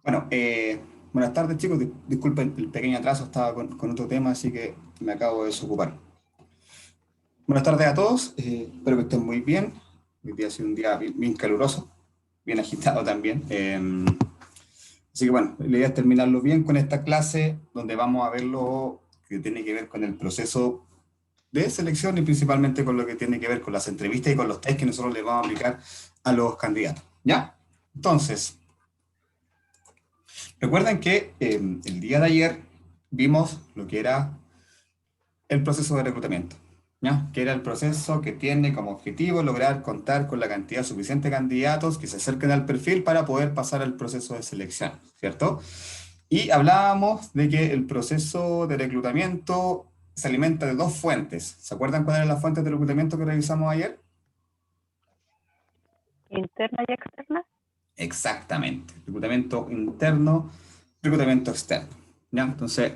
Bueno, buenas tardes chicos, disculpen el pequeño atraso, estaba con otro tema, así que me acabo de desocupar. Buenas tardes a todos, espero que estén muy bien. Hoy día ha sido un día bien caluroso, bien agitado también. Así que bueno, la idea es terminarlo bien con esta clase, donde vamos a ver lo que tiene que ver con el proceso de selección y principalmente con lo que tiene que ver con las entrevistas y con los test que nosotros les vamos a aplicar a los candidatos. ¿Ya? Entonces, recuerden que el día de ayer vimos lo que era el proceso de reclutamiento, ¿ya? Que era el proceso que tiene como objetivo lograr contar con la cantidad suficiente de candidatos que se acerquen al perfil para poder pasar al proceso de selección, ¿cierto? Y hablábamos de que el proceso de reclutamiento se alimenta de dos fuentes. ¿Se acuerdan cuáles eran las fuentes de reclutamiento que revisamos ayer? Interna y externa. Exactamente. Reclutamiento interno, reclutamiento externo. ¿Ya? Entonces,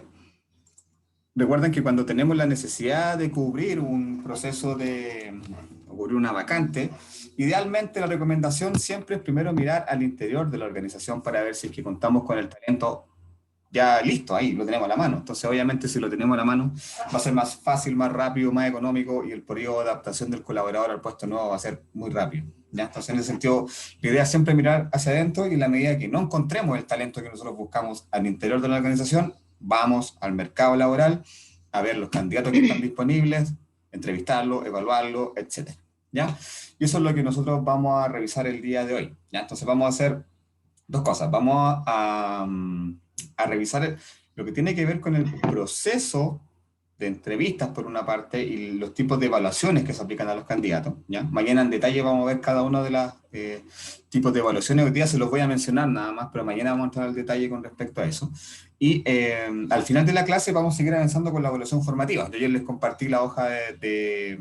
recuerden que cuando tenemos la necesidad de cubrir un proceso o cubrir una vacante, idealmente la recomendación siempre es primero mirar al interior de la organización para ver si es que contamos con el talento ya listo, ahí lo tenemos a la mano. Entonces, obviamente, si lo tenemos a la mano, va a ser más fácil, más rápido, más económico y el periodo de adaptación del colaborador al puesto nuevo va a ser muy rápido. ¿Ya? Entonces, en ese sentido, la idea es siempre mirar hacia adentro y en la medida que no encontremos el talento que nosotros buscamos al interior de la organización, vamos al mercado laboral a ver los candidatos que están disponibles, entrevistarlos, evaluarlos, etcétera. ¿Ya? Y eso es lo que nosotros vamos a revisar el día de hoy. ¿Ya? Entonces, vamos a hacer dos cosas. Vamos a revisar lo que tiene que ver con el proceso de entrevistas, por una parte, y los tipos de evaluaciones que se aplican a los candidatos. ¿Ya? Mañana en detalle vamos a ver cada uno de los tipos de evaluaciones. Hoy día se los voy a mencionar nada más, pero mañana vamos a entrar al detalle con respecto a eso. Y al final de la clase vamos a seguir avanzando con la evaluación formativa. Yo ayer les compartí la hoja de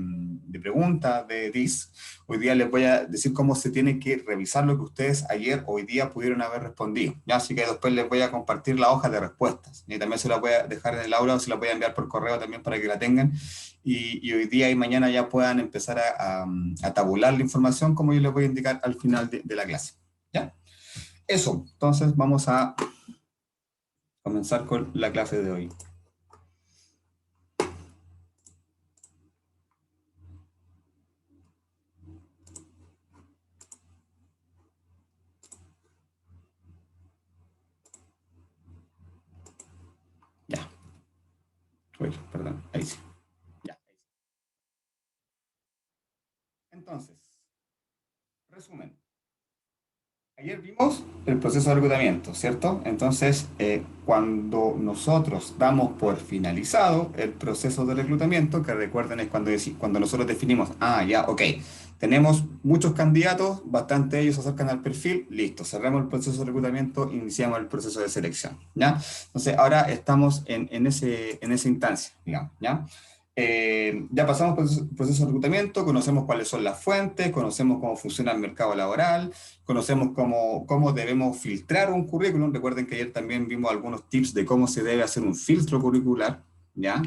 preguntas de DIS. Hoy día les voy a decir cómo se tiene que revisar lo que ustedes ayer, hoy día pudieron haber respondido. ¿Ya? Así que después les voy a compartir la hoja de respuestas. Y también se la voy a dejar en el aula o se la voy a enviar por correo también para que la tengan. Y hoy día y mañana ya puedan empezar a tabular la información como yo les voy a indicar al final de la clase. ¿Ya? Eso. Entonces vamos a comenzar con la clase de hoy. Ya. Uy, perdón. Ahí sí. Ya. Entonces, resumen. Ayer vimos el proceso de reclutamiento, ¿cierto? Entonces, cuando nosotros damos por finalizado el proceso de reclutamiento, que recuerden es cuando nosotros definimos, ya, ok, tenemos muchos candidatos, bastante de ellos se acercan al perfil, listo, cerramos el proceso de reclutamiento, iniciamos el proceso de selección, ¿ya? Entonces, ahora estamos en esa instancia, digamos, ¿ya? Ya pasamos por el proceso de reclutamiento, conocemos cuáles son las fuentes, conocemos cómo funciona el mercado laboral, conocemos cómo debemos filtrar un currículum. Recuerden que ayer también vimos algunos tips de cómo se debe hacer un filtro curricular, ¿ya?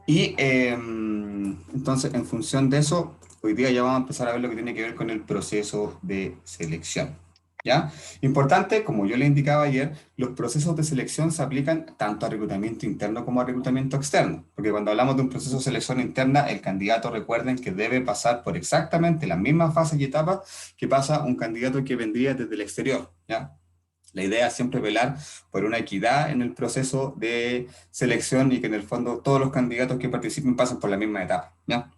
Y entonces, en función de eso, hoy día ya vamos a empezar a ver lo que tiene que ver con el proceso de selección. ¿Ya? Importante, como yo le indicaba ayer, los procesos de selección se aplican tanto a reclutamiento interno como a reclutamiento externo, porque cuando hablamos de un proceso de selección interna, el candidato, recuerden que debe pasar por exactamente las mismas fases y etapas que pasa un candidato que vendría desde el exterior, ¿ya? La idea es siempre velar por una equidad en el proceso de selección y que en el fondo todos los candidatos que participen pasen por la misma etapa, ¿ya?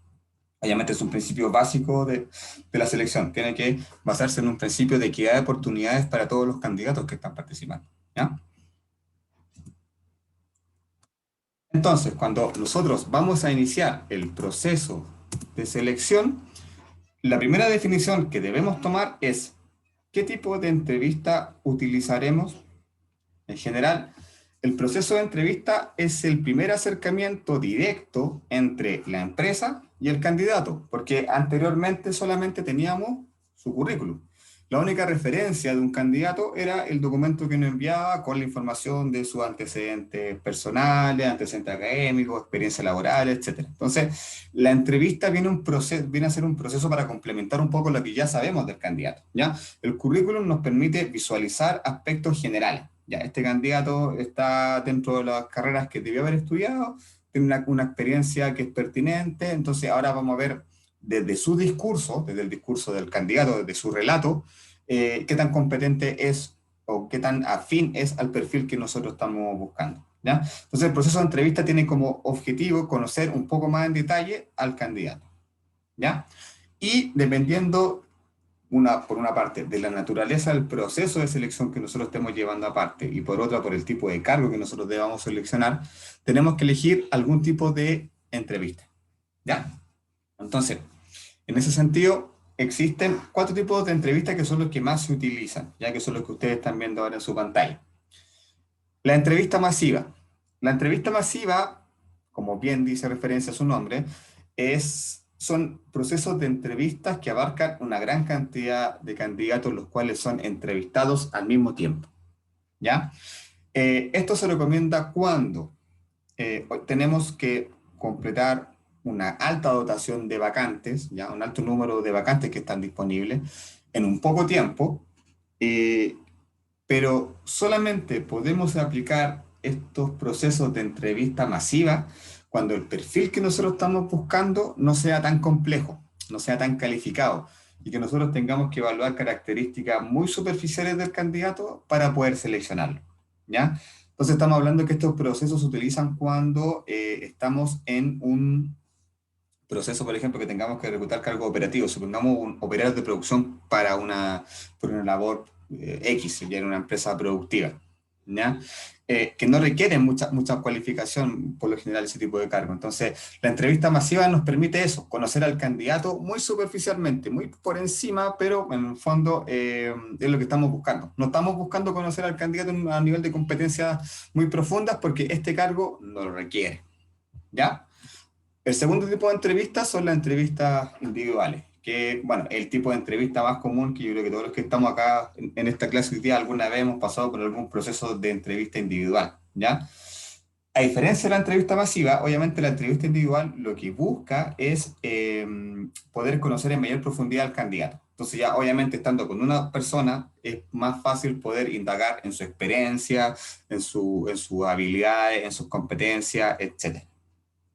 Obviamente es un principio básico de la selección. Tiene que basarse en un principio de equidad de oportunidades para todos los candidatos que están participando, ¿ya? Entonces, cuando nosotros vamos a iniciar el proceso de selección, la primera definición que debemos tomar es qué tipo de entrevista utilizaremos. En general, el proceso de entrevista es el primer acercamiento directo entre la empresa y el candidato, porque anteriormente solamente teníamos su currículum. La única referencia de un candidato era el documento que nos enviaba con la información de sus antecedentes personales, antecedentes académicos, experiencia laboral, etc. Entonces, la entrevista viene a ser un proceso para complementar un poco lo que ya sabemos del candidato, ¿ya? El currículum nos permite visualizar aspectos generales. Ya, este candidato está dentro de las carreras que debió haber estudiado, tiene una experiencia que es pertinente, entonces ahora vamos a ver desde su discurso, desde el discurso del candidato, desde su relato, qué tan competente es o qué tan afín es al perfil que nosotros estamos buscando, ¿ya? Entonces el proceso de entrevista tiene como objetivo conocer un poco más en detalle al candidato, ¿ya? Y dependiendo por una parte, de la naturaleza del proceso de selección que nosotros estemos llevando aparte y por otra, por el tipo de cargo que nosotros debamos seleccionar, tenemos que elegir algún tipo de entrevista, ¿ya? Entonces, en ese sentido, existen 4 tipos de entrevistas que son los que más se utilizan, ya que son los que ustedes están viendo ahora en su pantalla. La entrevista masiva. La entrevista masiva, como bien dice referencia a su nombre, son procesos de entrevistas que abarcan una gran cantidad de candidatos, los cuales son entrevistados al mismo tiempo, ¿ya? Esto se recomienda cuando tenemos que completar una alta dotación de vacantes, ya un alto número de vacantes que están disponibles en un poco tiempo, eh, pero solamente podemos aplicar estos procesos de entrevista masiva cuando el perfil que nosotros estamos buscando no sea tan complejo, no sea tan calificado, y que nosotros tengamos que evaluar características muy superficiales del candidato para poder seleccionarlo, ¿ya? Entonces estamos hablando que estos procesos se utilizan cuando estamos en un proceso, por ejemplo, que tengamos que reclutar cargos operativos, supongamos un operador de producción por una labor X, ya en una empresa productiva, ¿ya? Que no requieren mucha cualificación por lo general ese tipo de cargo. Entonces, la entrevista masiva nos permite eso, conocer al candidato muy superficialmente, muy por encima, pero en el fondo es lo que estamos buscando. No estamos buscando conocer al candidato a nivel de competencias muy profundas porque este cargo no lo requiere, ¿ya? El segundo tipo de entrevistas son las entrevistas individuales, que, bueno, el tipo de entrevista más común que yo creo que todos los que estamos acá en esta clase hoy día alguna vez hemos pasado por algún proceso de entrevista individual, ¿ya? A diferencia de la entrevista masiva, obviamente la entrevista individual lo que busca es poder conocer en mayor profundidad al candidato. Entonces ya obviamente estando con una persona es más fácil poder indagar en su experiencia, en sus habilidades, en sus competencias, etc.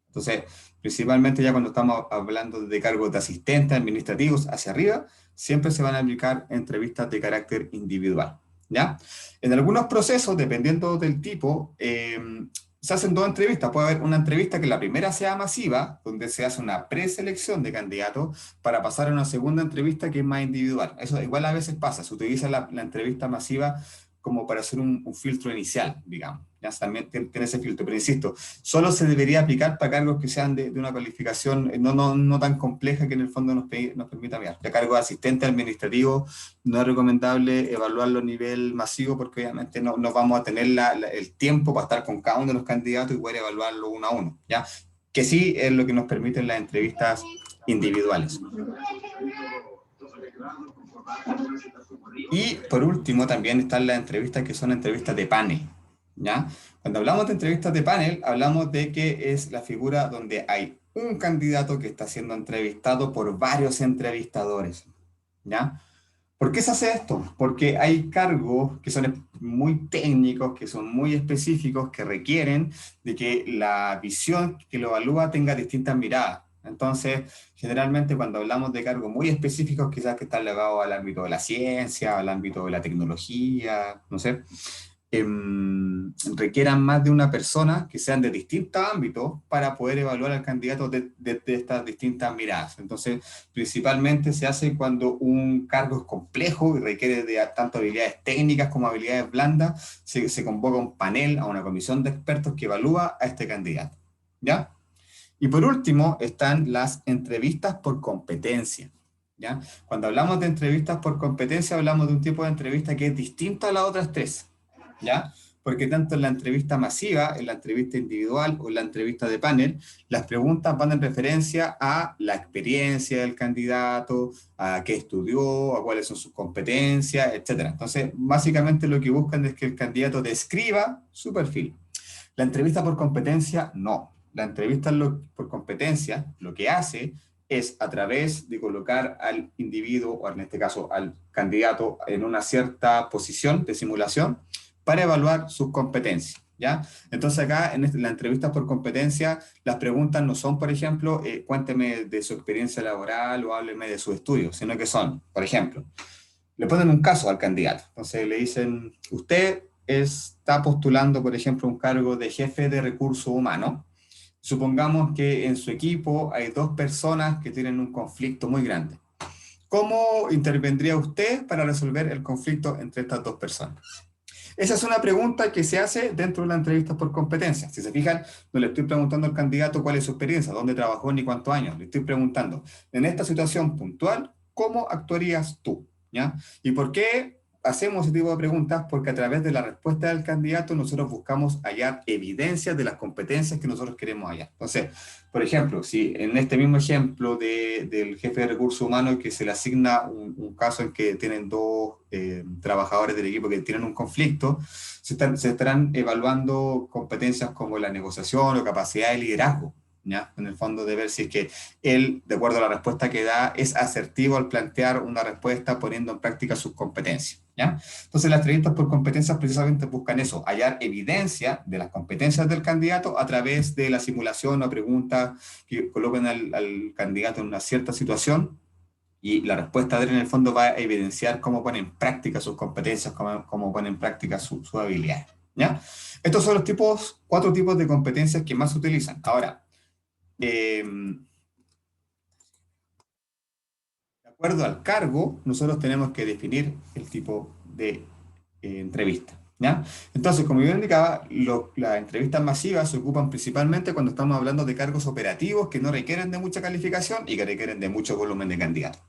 Entonces, principalmente ya cuando estamos hablando de cargos de asistentes administrativos hacia arriba, siempre se van a aplicar entrevistas de carácter individual, ¿ya? En algunos procesos, dependiendo del tipo, se hacen 2 entrevistas. Puede haber una entrevista que la primera sea masiva, donde se hace una preselección de candidatos para pasar a una segunda entrevista que es más individual. Eso igual a veces pasa, se utiliza la entrevista masiva como para hacer un filtro inicial, digamos. Ya también tiene ese filtro, pero insisto, solo se debería aplicar para cargos que sean de una cualificación no tan compleja que en el fondo nos permita mirar. De cargo de asistente administrativo no es recomendable evaluarlo a nivel masivo porque obviamente no vamos a tener el tiempo para estar con cada uno de los candidatos y poder evaluarlo uno a uno, ¿ya? Que sí es lo que nos permiten las entrevistas individuales. Y por último también están las entrevistas que son entrevistas de panel, ¿ya? Cuando hablamos de entrevistas de panel, hablamos de que es la figura donde hay un candidato que está siendo entrevistado por varios entrevistadores, ¿ya? ¿Por qué se hace esto? Porque hay cargos que son muy técnicos, que son muy específicos, que requieren de que la visión que lo evalúa tenga distintas miradas. Entonces, generalmente cuando hablamos de cargos muy específicos, quizás que están ligados al ámbito de la ciencia, al ámbito de la tecnología, no sé, requieran más de una persona que sean de distintos ámbitos para poder evaluar al candidato de estas distintas miradas. Entonces, principalmente se hace cuando un cargo es complejo y requiere de tanto habilidades técnicas como habilidades blandas, se convoca un panel, a una comisión de expertos que evalúa a este candidato, ¿ya? Y por último están las entrevistas por competencia, ¿ya? Cuando hablamos de entrevistas por competencia hablamos de un tipo de entrevista que es distinto a las otras 3, ¿ya? porque tanto en la entrevista masiva, en la entrevista individual o en la entrevista de panel, las preguntas van en referencia a la experiencia del candidato, a qué estudió, a cuáles son sus competencias, etc. Entonces, básicamente lo que buscan es que el candidato describa su perfil. La entrevista por competencia, no. La entrevista por competencia lo que hace es, a través de colocar al individuo, o en este caso al candidato, en una cierta posición de simulación para evaluar sus competencias, ¿ya? Entonces acá, en la entrevista por competencia, las preguntas no son, por ejemplo, cuénteme de su experiencia laboral o hábleme de su estudio, sino que son, por ejemplo, le ponen un caso al candidato. Entonces le dicen, usted está postulando, por ejemplo, un cargo de jefe de recursos humanos. Supongamos que en su equipo hay 2 personas que tienen un conflicto muy grande. ¿Cómo intervendría usted para resolver el conflicto entre estas 2 personas? Esa es una pregunta que se hace dentro de la entrevista por competencia. Si se fijan, no le estoy preguntando al candidato cuál es su experiencia, dónde trabajó ni cuántos años. Le estoy preguntando, en esta situación puntual, ¿cómo actuarías tú? ¿Ya? ¿Y por qué hacemos ese tipo de preguntas? Porque a través de la respuesta del candidato nosotros buscamos hallar evidencias de las competencias que nosotros queremos hallar. Entonces, por ejemplo, si en este mismo ejemplo del jefe de recursos humanos que se le asigna un caso en que tienen 2 trabajadores del equipo que tienen un conflicto, se estarán evaluando competencias como la negociación o capacidad de liderazgo, ¿ya? En el fondo de ver si es que él, de acuerdo a la respuesta que da, es asertivo al plantear una respuesta poniendo en práctica sus competencias, ¿ya? Entonces las entrevistas por competencias precisamente buscan eso, hallar evidencia de las competencias del candidato a través de la simulación o preguntas que colocan al candidato en una cierta situación, y la respuesta de él en el fondo va a evidenciar cómo pone en práctica sus competencias, cómo pone en práctica su habilidad, ¿ya? Estos son los 4 tipos de competencias que más se utilizan. Ahora, de acuerdo al cargo, nosotros tenemos que definir el tipo de entrevista, ¿ya? Entonces, como yo indicaba, las entrevistas masivas se ocupan principalmente cuando estamos hablando de cargos operativos que no requieren de mucha calificación y que requieren de mucho volumen de candidatos.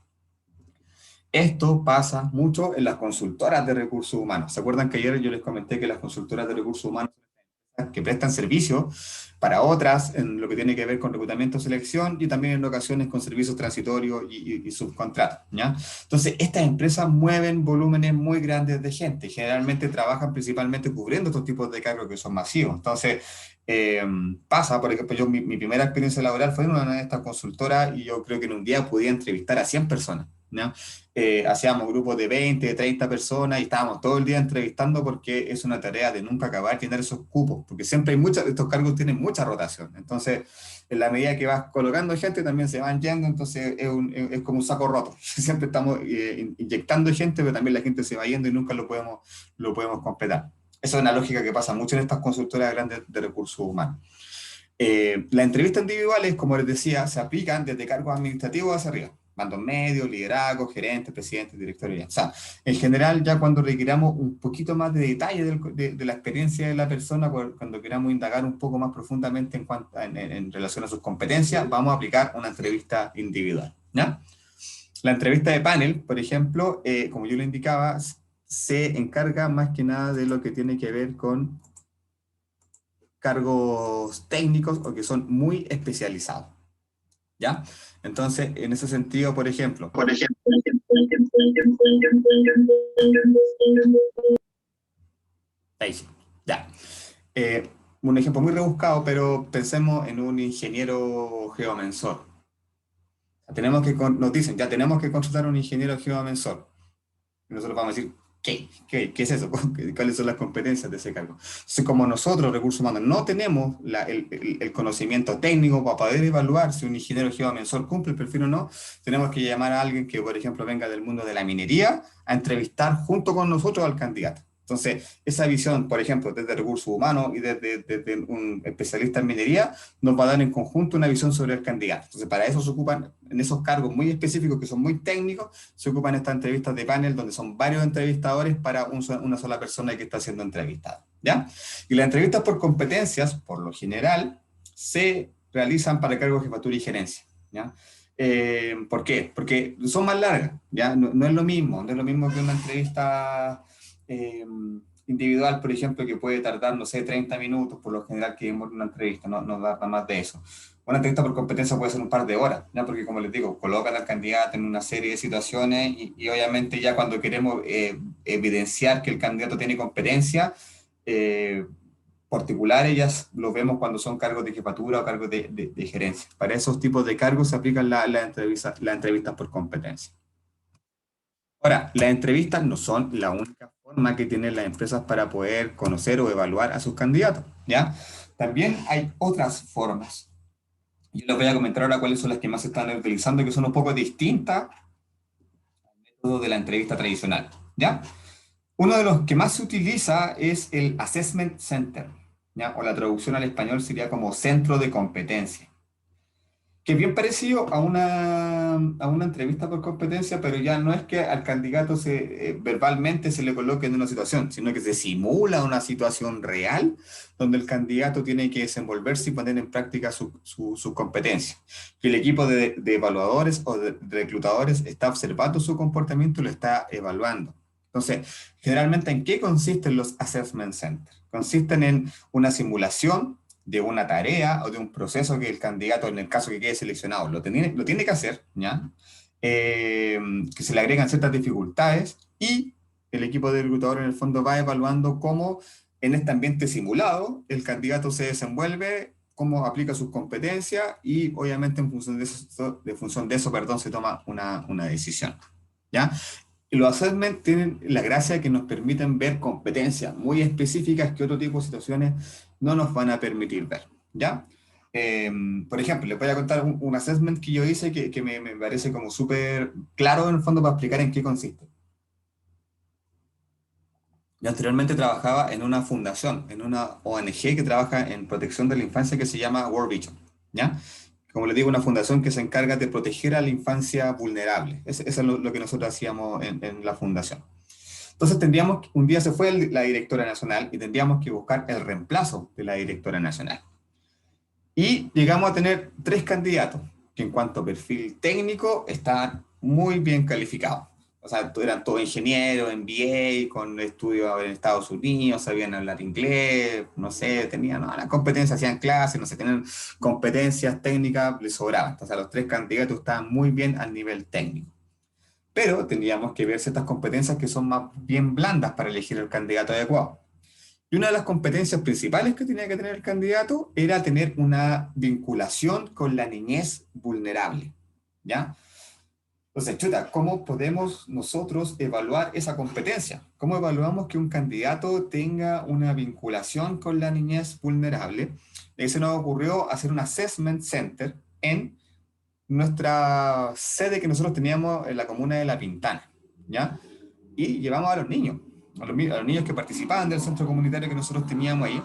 Esto pasa mucho en las consultoras de recursos humanos. ¿Se acuerdan que ayer yo les comenté que las consultoras de recursos humanos que prestan servicio para otras en lo que tiene que ver con reclutamiento, selección y también en ocasiones con servicios transitorios y subcontratos, ¿ya? Entonces, estas empresas mueven volúmenes muy grandes de gente y generalmente trabajan principalmente cubriendo estos tipos de cargos que son masivos. Entonces, pasa, por ejemplo, mi primera experiencia laboral fue en una de estas consultoras y yo creo que en un día podía entrevistar a 100 personas, ¿no? Hacíamos grupos de 20, de 30 personas y estábamos todo el día entrevistando porque es una tarea de nunca acabar tener esos cupos, porque siempre hay estos cargos tienen mucha rotación. Entonces, en la medida que vas colocando gente, también se van yendo, entonces es como un saco roto. Siempre estamos inyectando gente, pero también la gente se va yendo y nunca lo podemos completar. Esa es una lógica que pasa mucho en estas consultoras grandes de recursos humanos. Las entrevistas individuales, como les decía, se aplican desde cargos administrativos hacia arriba. Mandos medios, liderazgo, gerentes, presidentes, directores. O sea, en general, ya cuando requiramos un poquito más de detalle de la experiencia de la persona, cuando queramos indagar un poco más profundamente en relación a sus competencias, vamos a aplicar una entrevista individual, ¿ya? La entrevista de panel, por ejemplo, como yo le indicaba, se encarga más que nada de lo que tiene que ver con cargos técnicos o que son muy especializados, ¿ya? Entonces, en ese sentido, por ejemplo, ahí sí, ya. Un ejemplo muy rebuscado, pero pensemos en un ingeniero geomensor. Nos dicen, ya tenemos que contratar a un ingeniero geomensor. Y nosotros vamos a decir, ¿qué es eso? ¿Cuáles son las competencias de ese cargo? Entonces, como nosotros, recursos humanos, no tenemos el conocimiento técnico para poder evaluar si un ingeniero geomensor cumple el perfil o no, tenemos que llamar a alguien que, por ejemplo, venga del mundo de la minería a entrevistar junto con nosotros al candidato. Entonces, esa visión, por ejemplo, desde recursos humanos y desde un especialista en minería, nos va a dar en conjunto una visión sobre el candidato. Entonces, para eso se ocupan, en esos cargos muy específicos que son muy técnicos, se ocupan estas entrevistas de panel donde son varios entrevistadores para una sola persona que está siendo entrevistada, ¿ya? Y las entrevistas por competencias, por lo general, se realizan para cargos de jefatura y gerencia, ¿ya? ¿Por qué? Porque son más largas, ¿ya? No es lo mismo, no es lo mismo que una entrevista individual, por ejemplo, que puede tardar, no sé, 30 minutos, por lo general que vemos una entrevista, no da más de eso. Una entrevista por competencia puede ser un par de horas, ¿ya? Porque como les digo, colocan al candidato en una serie de situaciones y obviamente ya cuando queremos evidenciar que el candidato tiene competencia, eh, particulares ya lo vemos cuando son cargos de jefatura o cargos de gerencia. Para esos tipos de cargos se aplican las entrevistas por competencia. Ahora, las entrevistas no son la única forma que tienen las empresas para poder conocer o evaluar a sus candidatos, ¿ya? También hay otras formas. Yo les voy a comentar ahora cuáles son las que más se están utilizando, que son un poco distintas al método de la entrevista tradicional, ¿ya? Uno de los que más se utiliza es el Assessment Center, ¿ya? O la traducción al español sería como centro de competencia, que es bien parecido a una entrevista por competencia, pero ya no es que al candidato verbalmente se le coloque en una situación, sino que se simula una situación real donde el candidato tiene que desenvolverse y poner en práctica su competencia. Que el equipo de evaluadores o de reclutadores está observando su comportamiento y lo está evaluando. Entonces, generalmente, ¿en qué consisten los assessment centers? Consisten en una simulación de una tarea o de un proceso que el candidato, en el caso que quede seleccionado, lo tiene que hacer, ¿ya? Que se le agregan ciertas dificultades y el equipo de reclutador en el fondo va evaluando cómo en este ambiente simulado el candidato se desenvuelve, cómo aplica sus competencias y obviamente en función de eso, perdón, se toma una decisión, ¿ya? Y los assessment tienen la gracia de que nos permiten ver competencias muy específicas que otro tipo de situaciones no nos van a permitir ver, ¿ya? Por ejemplo, les voy a contar un assessment que yo hice que me parece como súper claro en el fondo para explicar en qué consiste. Yo anteriormente trabajaba en una fundación, en una ONG que trabaja en protección de la infancia que se llama World Vision, ¿ya? Como les digo, una fundación que se encarga de proteger a la infancia vulnerable. Eso es lo que nosotros hacíamos en la fundación. Entonces un día se fue la directora nacional y tendríamos que buscar el reemplazo de la directora nacional. Y llegamos a tener 3 candidatos que en cuanto a perfil técnico estaban muy bien calificados. O sea, eran todos ingenieros, MBA, con estudios en Estados Unidos, sabían hablar inglés, no sé, tenían las competencias, hacían clases, no sé, tenían competencias técnicas, les sobraban. Entonces, los 3 candidatos estaban muy bien al nivel técnico. Pero tendríamos que ver ciertas competencias que son más bien blandas para elegir el candidato adecuado. Y una de las competencias principales que tenía que tener el candidato era tener una vinculación con la niñez vulnerable, ¿ya? Entonces, chuta, ¿cómo podemos nosotros evaluar esa competencia? ¿Cómo evaluamos que un candidato tenga una vinculación con la niñez vulnerable? Y se nos ocurrió hacer un assessment center en nuestra sede que nosotros teníamos en la comuna de La Pintana, ¿ya? Y llevamos a los niños, a los niños que participaban del centro comunitario que nosotros teníamos ahí,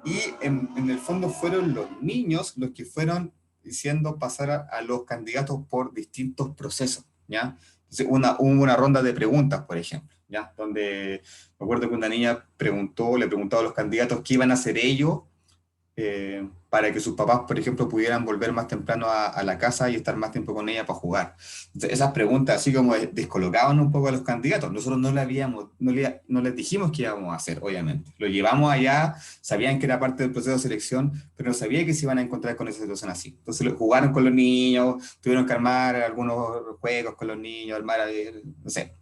y en el fondo fueron los niños los que fueron diciendo pasar a los candidatos por distintos procesos, ¿ya? Entonces, hubo una ronda de preguntas, por ejemplo, ¿ya? Donde me acuerdo que una niña le preguntó a los candidatos qué iban a hacer ellos para que sus papás, por ejemplo, pudieran volver más temprano a la casa y estar más tiempo con ella para jugar. Entonces, esas preguntas así como descolocaban un poco a los candidatos. Nosotros no les dijimos qué íbamos a hacer, obviamente. Lo llevamos allá, sabían que era parte del proceso de selección, pero no sabían que se iban a encontrar con esa situación así. Entonces jugaron con los niños, tuvieron que armar algunos juegos con los niños, no sé.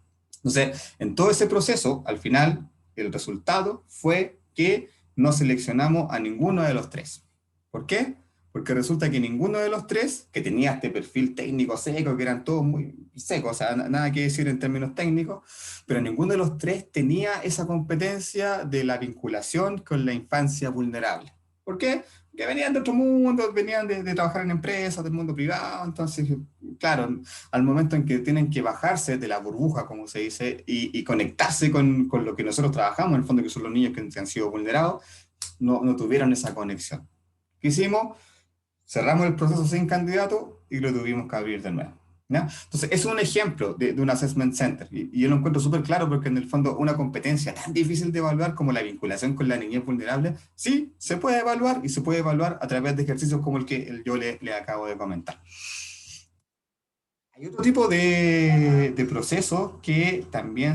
Entonces, en todo ese proceso, al final, el resultado fue que no seleccionamos a ninguno de los 3. ¿Por qué? Porque resulta que ninguno de los 3, que tenía este perfil técnico seco, que eran todos muy secos, o sea, nada que decir en términos técnicos, pero ninguno de los 3 tenía esa competencia de la vinculación con la infancia vulnerable. ¿Por qué? Porque venían de otro mundo, venían de trabajar en empresas, del mundo privado, entonces, claro, al momento en que tienen que bajarse de la burbuja, como se dice, y conectarse con lo que nosotros trabajamos, en el fondo que son los niños que han sido vulnerados, no tuvieron esa conexión. ¿Qué hicimos? Cerramos el proceso sin candidato y lo tuvimos que abrir de nuevo, ¿ya? Entonces, es un ejemplo de un assessment center. Y yo lo encuentro súper claro porque en el fondo una competencia tan difícil de evaluar como la vinculación con la niñez vulnerable, sí, se puede evaluar y se puede evaluar a través de ejercicios como el que yo le acabo de comentar. Hay otro tipo de procesos que también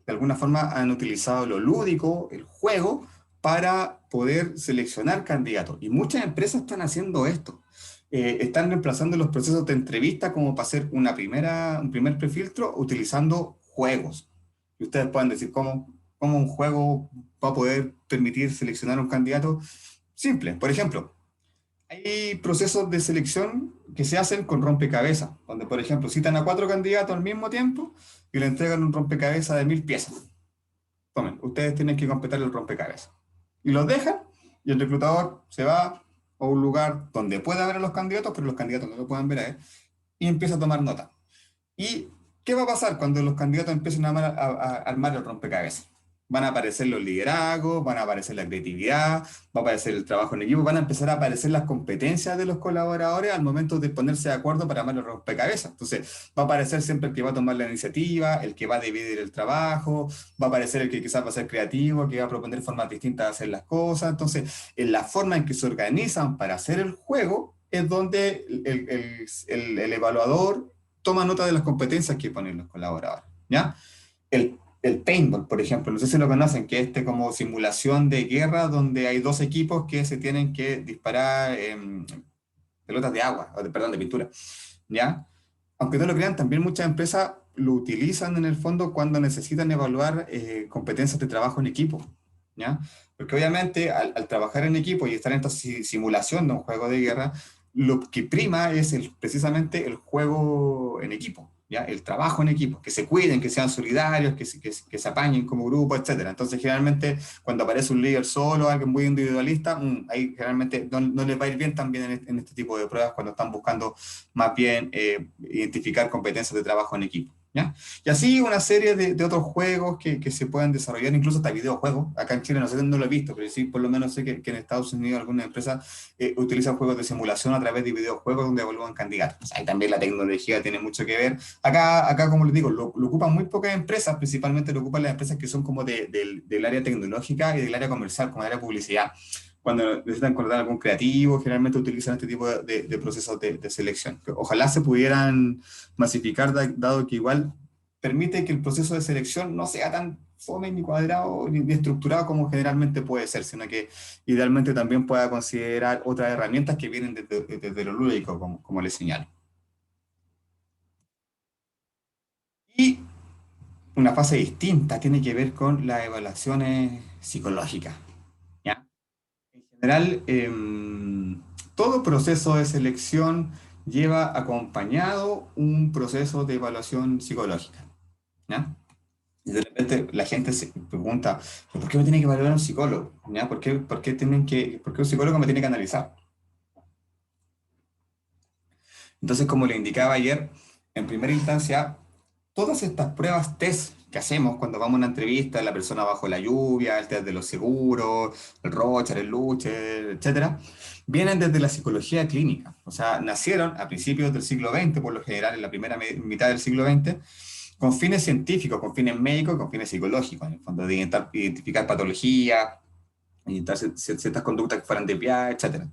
de alguna forma han utilizado lo lúdico, el juego, para poder seleccionar candidatos. Y muchas empresas están haciendo esto. Están reemplazando los procesos de entrevista como para hacer un primer prefiltro utilizando juegos. Y ustedes pueden decir, ¿cómo un juego va a poder permitir seleccionar un candidato? Simple. Por ejemplo, hay procesos de selección que se hacen con rompecabezas, donde, por ejemplo, citan a 4 candidatos al mismo tiempo y le entregan un rompecabezas de 1000 piezas. Tomen, ustedes tienen que completar el rompecabezas. Y los dejan, y el reclutador se va a un lugar donde pueda ver a los candidatos, pero los candidatos no lo pueden ver a él, y empieza a tomar nota. ¿Y qué va a pasar cuando los candidatos empiecen a armar el rompecabezas? Van a aparecer los liderazgos, van a aparecer la creatividad, va a aparecer el trabajo en equipo, van a empezar a aparecer las competencias de los colaboradores al momento de ponerse de acuerdo para armar el rompecabezas. Entonces, va a aparecer siempre el que va a tomar la iniciativa, el que va a dividir el trabajo, va a aparecer el que quizás va a ser creativo, que va a proponer formas distintas de hacer las cosas. Entonces, en la forma en que se organizan para hacer el juego es donde el evaluador toma nota de las competencias que ponen los colaboradores, ¿ya? El paintball, por ejemplo, no sé si lo conocen, que es como simulación de guerra donde hay dos equipos que se tienen que disparar pelotas de agua, perdón, de pintura, ¿ya? Aunque no lo crean, también muchas empresas lo utilizan en el fondo cuando necesitan evaluar competencias de trabajo en equipo, ¿ya? Porque obviamente al trabajar en equipo y estar en esta simulación de un juego de guerra, lo que prima es precisamente el juego en equipo, ¿ya? El trabajo en equipo, que se cuiden, que sean solidarios, que se apañen como grupo, etcétera. Entonces, generalmente, cuando aparece un líder solo, alguien muy individualista, ahí generalmente no les va a ir bien también en este tipo de pruebas cuando están buscando más bien identificar competencias de trabajo en equipo, ¿ya? Y así una serie de otros juegos que se pueden desarrollar, incluso hasta videojuegos. Acá en Chile no sé, no lo he visto, pero sí, por lo menos sé que en Estados Unidos algunas empresas utilizan juegos de simulación a través de videojuegos donde evalúan candidatos. O sea, ahí también la tecnología tiene mucho que ver. Acá como les digo, lo ocupan muy pocas empresas, principalmente lo ocupan las empresas que son como del área tecnológica y del área comercial, como el área de publicidad. Cuando necesitan contratar algún creativo, generalmente utilizan este tipo de procesos de selección. Ojalá se pudieran masificar, dado que igual permite que el proceso de selección no sea tan fome ni cuadrado ni estructurado como generalmente puede ser, sino que idealmente también pueda considerar otras herramientas que vienen desde lo lúdico, como les señalo. Y una fase distinta tiene que ver con las evaluaciones psicológicas, ¿ya? En general, todo proceso de selección lleva acompañado un proceso de evaluación psicológica, ¿ya? Y de repente la gente se pregunta, ¿por qué me tiene que evaluar un psicólogo? ¿Ya? ¿Por qué un psicólogo me tiene que analizar? Entonces, como le indicaba ayer, en primera instancia, todas estas pruebas test que hacemos cuando vamos a una entrevista, la persona bajo la lluvia, el test de los seguros, el Rocher, el Lucher, etcétera, vienen desde la psicología clínica. O sea, nacieron a principios del siglo XX, por lo general en la primera mitad del siglo XX, con fines científicos, con fines médicos, con fines psicológicos, en el fondo de identificar patologías, identificar ciertas conductas que fueran desviadas, etcétera.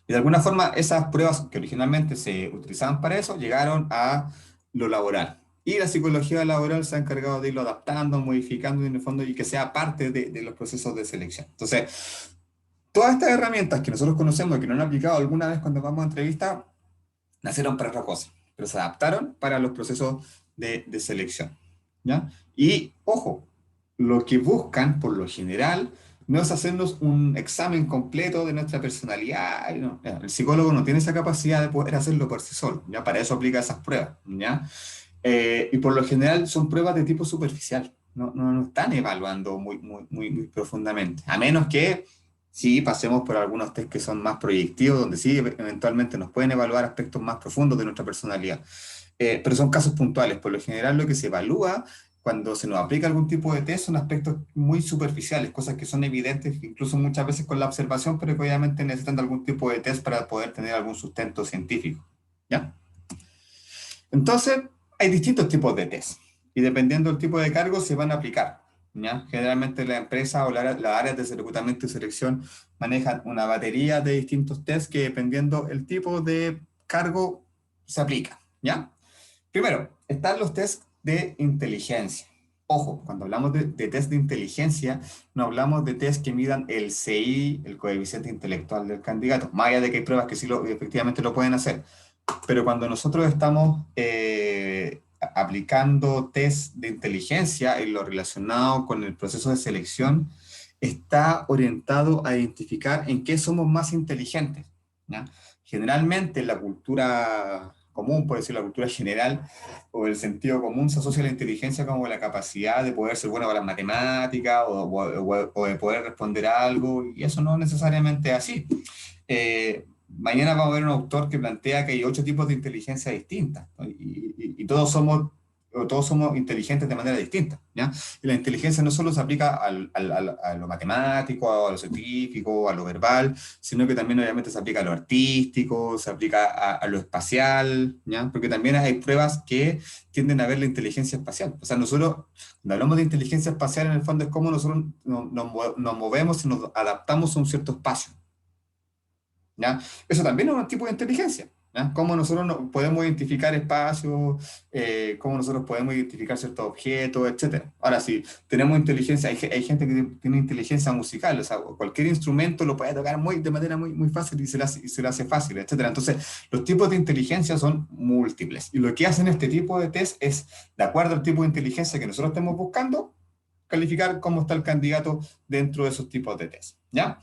Y de alguna forma, esas pruebas que originalmente se utilizaban para eso llegaron a lo laboral. Y la psicología laboral se ha encargado de irlo adaptando, modificando en el fondo y que sea parte de los procesos de selección. Entonces, todas estas herramientas que nosotros conocemos y que no han aplicado alguna vez cuando vamos a entrevista, nacieron para otra cosa, pero se adaptaron para los procesos de selección, ¿ya? Y, ojo, lo que buscan, por lo general, no es hacernos un examen completo de nuestra personalidad. No. El psicólogo no tiene esa capacidad de poder hacerlo por sí solo, ¿ya? Para eso aplica esas pruebas, ¿ya? Y por lo general son pruebas de tipo superficial, no están evaluando muy profundamente, a menos que sí pasemos por algunos test que son más proyectivos, donde sí eventualmente nos pueden evaluar aspectos más profundos de nuestra personalidad. Pero son casos puntuales. Por lo general lo que se evalúa cuando se nos aplica algún tipo de test son aspectos muy superficiales, cosas que son evidentes, incluso muchas veces con la observación, pero que obviamente necesitan de algún tipo de test para poder tener algún sustento científico, ¿ya? Entonces, hay distintos tipos de test y dependiendo del tipo de cargo se van a aplicar, ¿ya? Generalmente la empresa o las áreas de reclutamiento y selección manejan una batería de distintos tests que dependiendo el tipo de cargo se aplica, ¿ya? Primero, están los tests de inteligencia. Ojo, cuando hablamos de test de inteligencia, no hablamos de test que midan el CI, el coeficiente intelectual del candidato, más allá de que hay pruebas que sí efectivamente lo pueden hacer. Pero cuando nosotros estamos aplicando test de inteligencia en lo relacionado con el proceso de selección, está orientado a identificar en qué somos más inteligentes, ¿ya? Generalmente en la cultura común, por decir la cultura general, o el sentido común, se asocia la inteligencia como la capacidad de poder ser bueno para las matemáticas o de poder responder a algo, y eso no necesariamente es así. Mañana vamos a ver un autor que plantea que hay 8 tipos de inteligencia distintas, ¿no? Y todos somos inteligentes de manera distinta, ¿ya? Y la inteligencia no solo se aplica a lo matemático, a lo científico, a lo verbal, sino que también obviamente se aplica a lo artístico, se aplica a lo espacial, ¿ya? Porque también hay pruebas que tienden a ver la inteligencia espacial. O sea, nosotros, cuando hablamos de inteligencia espacial, en el fondo es cómo nosotros nos movemos y nos adaptamos a un cierto espacio, ¿ya? Eso también es un tipo de inteligencia, ¿ya? Cómo nosotros podemos identificar espacios, cómo nosotros podemos identificar ciertos objetos, etcétera. Ahora, si tenemos inteligencia, hay gente que tiene inteligencia musical, o sea, cualquier instrumento lo puede tocar de manera muy fácil y se le hace fácil, etcétera. Entonces, los tipos de inteligencia son múltiples. Y lo que hacen este tipo de test es, de acuerdo al tipo de inteligencia que nosotros estemos buscando, calificar cómo está el candidato dentro de esos tipos de test, ¿ya?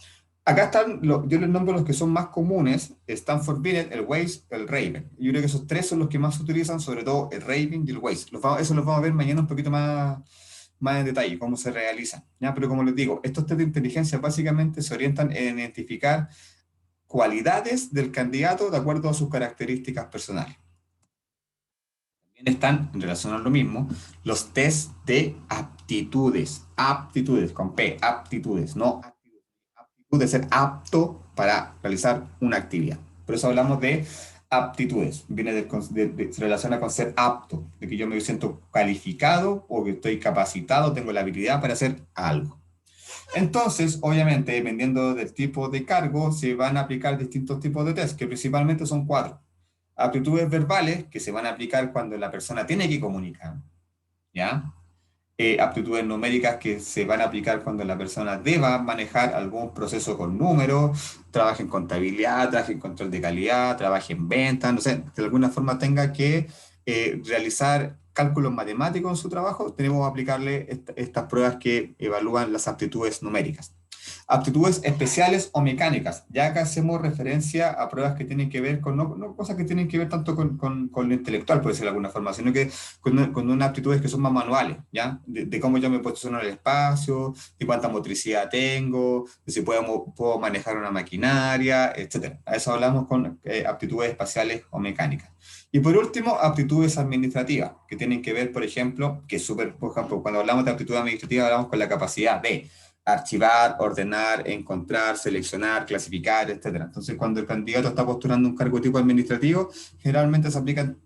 Acá están, yo les nombro los que son más comunes: Stanford Binet, el Weiss, el Raven. Yo creo que esos tres son los que más se utilizan, sobre todo el Raven y el Weiss. Eso los vamos a ver mañana un poquito más en detalle, cómo se realizan, ¿ya? Pero como les digo, estos test de inteligencia básicamente se orientan en identificar cualidades del candidato de acuerdo a sus características personales. También están, en relación a lo mismo, los test de aptitudes, con P, aptitudes, no de ser apto para realizar una actividad. Por eso hablamos de aptitudes. Se relaciona con ser apto, de que yo me siento calificado o que estoy capacitado, tengo la habilidad para hacer algo. Entonces, obviamente, dependiendo del tipo de cargo, se van a aplicar distintos tipos de test, que principalmente son 4. Aptitudes verbales, que se van a aplicar cuando la persona tiene que comunicar, ¿ya? Aptitudes numéricas, que se van a aplicar cuando la persona deba manejar algún proceso con números, trabaje en contabilidad, trabaje en control de calidad, trabaje en ventas, no sé, de alguna forma tenga que realizar cálculos matemáticos en su trabajo. Tenemos que aplicarle estas pruebas que evalúan las aptitudes numéricas. Aptitudes especiales o mecánicas. Ya acá hacemos referencia a pruebas que tienen que ver con, no cosas que tienen que ver tanto con lo intelectual, por decirlo de alguna forma, sino que con unas aptitudes que son más manuales, ¿ya? De cómo yo me posiciono en el espacio, de cuánta motricidad tengo, de si puedo manejar una maquinaria, etc. A eso hablamos con aptitudes espaciales o mecánicas. Y por último, aptitudes administrativas, que tienen que ver, por ejemplo, por ejemplo, cuando hablamos de aptitudes administrativas, hablamos con la capacidad de archivar, ordenar, encontrar, seleccionar, clasificar, etc. Entonces, cuando el candidato está postulando un cargo tipo administrativo, generalmente se aplican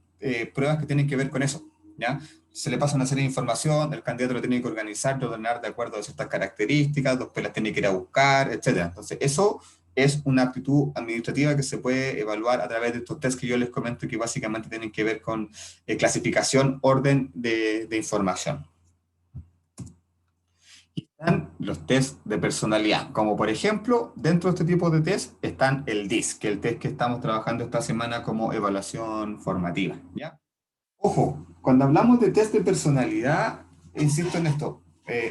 pruebas que tienen que ver con eso, ¿ya? Se le pasa una serie de información, el candidato lo tiene que organizar, ordenar de acuerdo a ciertas características, después las tiene que ir a buscar, etc. Entonces, eso es una aptitud administrativa que se puede evaluar a través de estos tests que yo les comento, que básicamente tienen que ver con clasificación, orden de información. Y están los test de personalidad, como por ejemplo, dentro de este tipo de test están el DISC, que es el test que estamos trabajando esta semana como evaluación formativa, ¿ya? Ojo, cuando hablamos de test de personalidad, insisto en esto,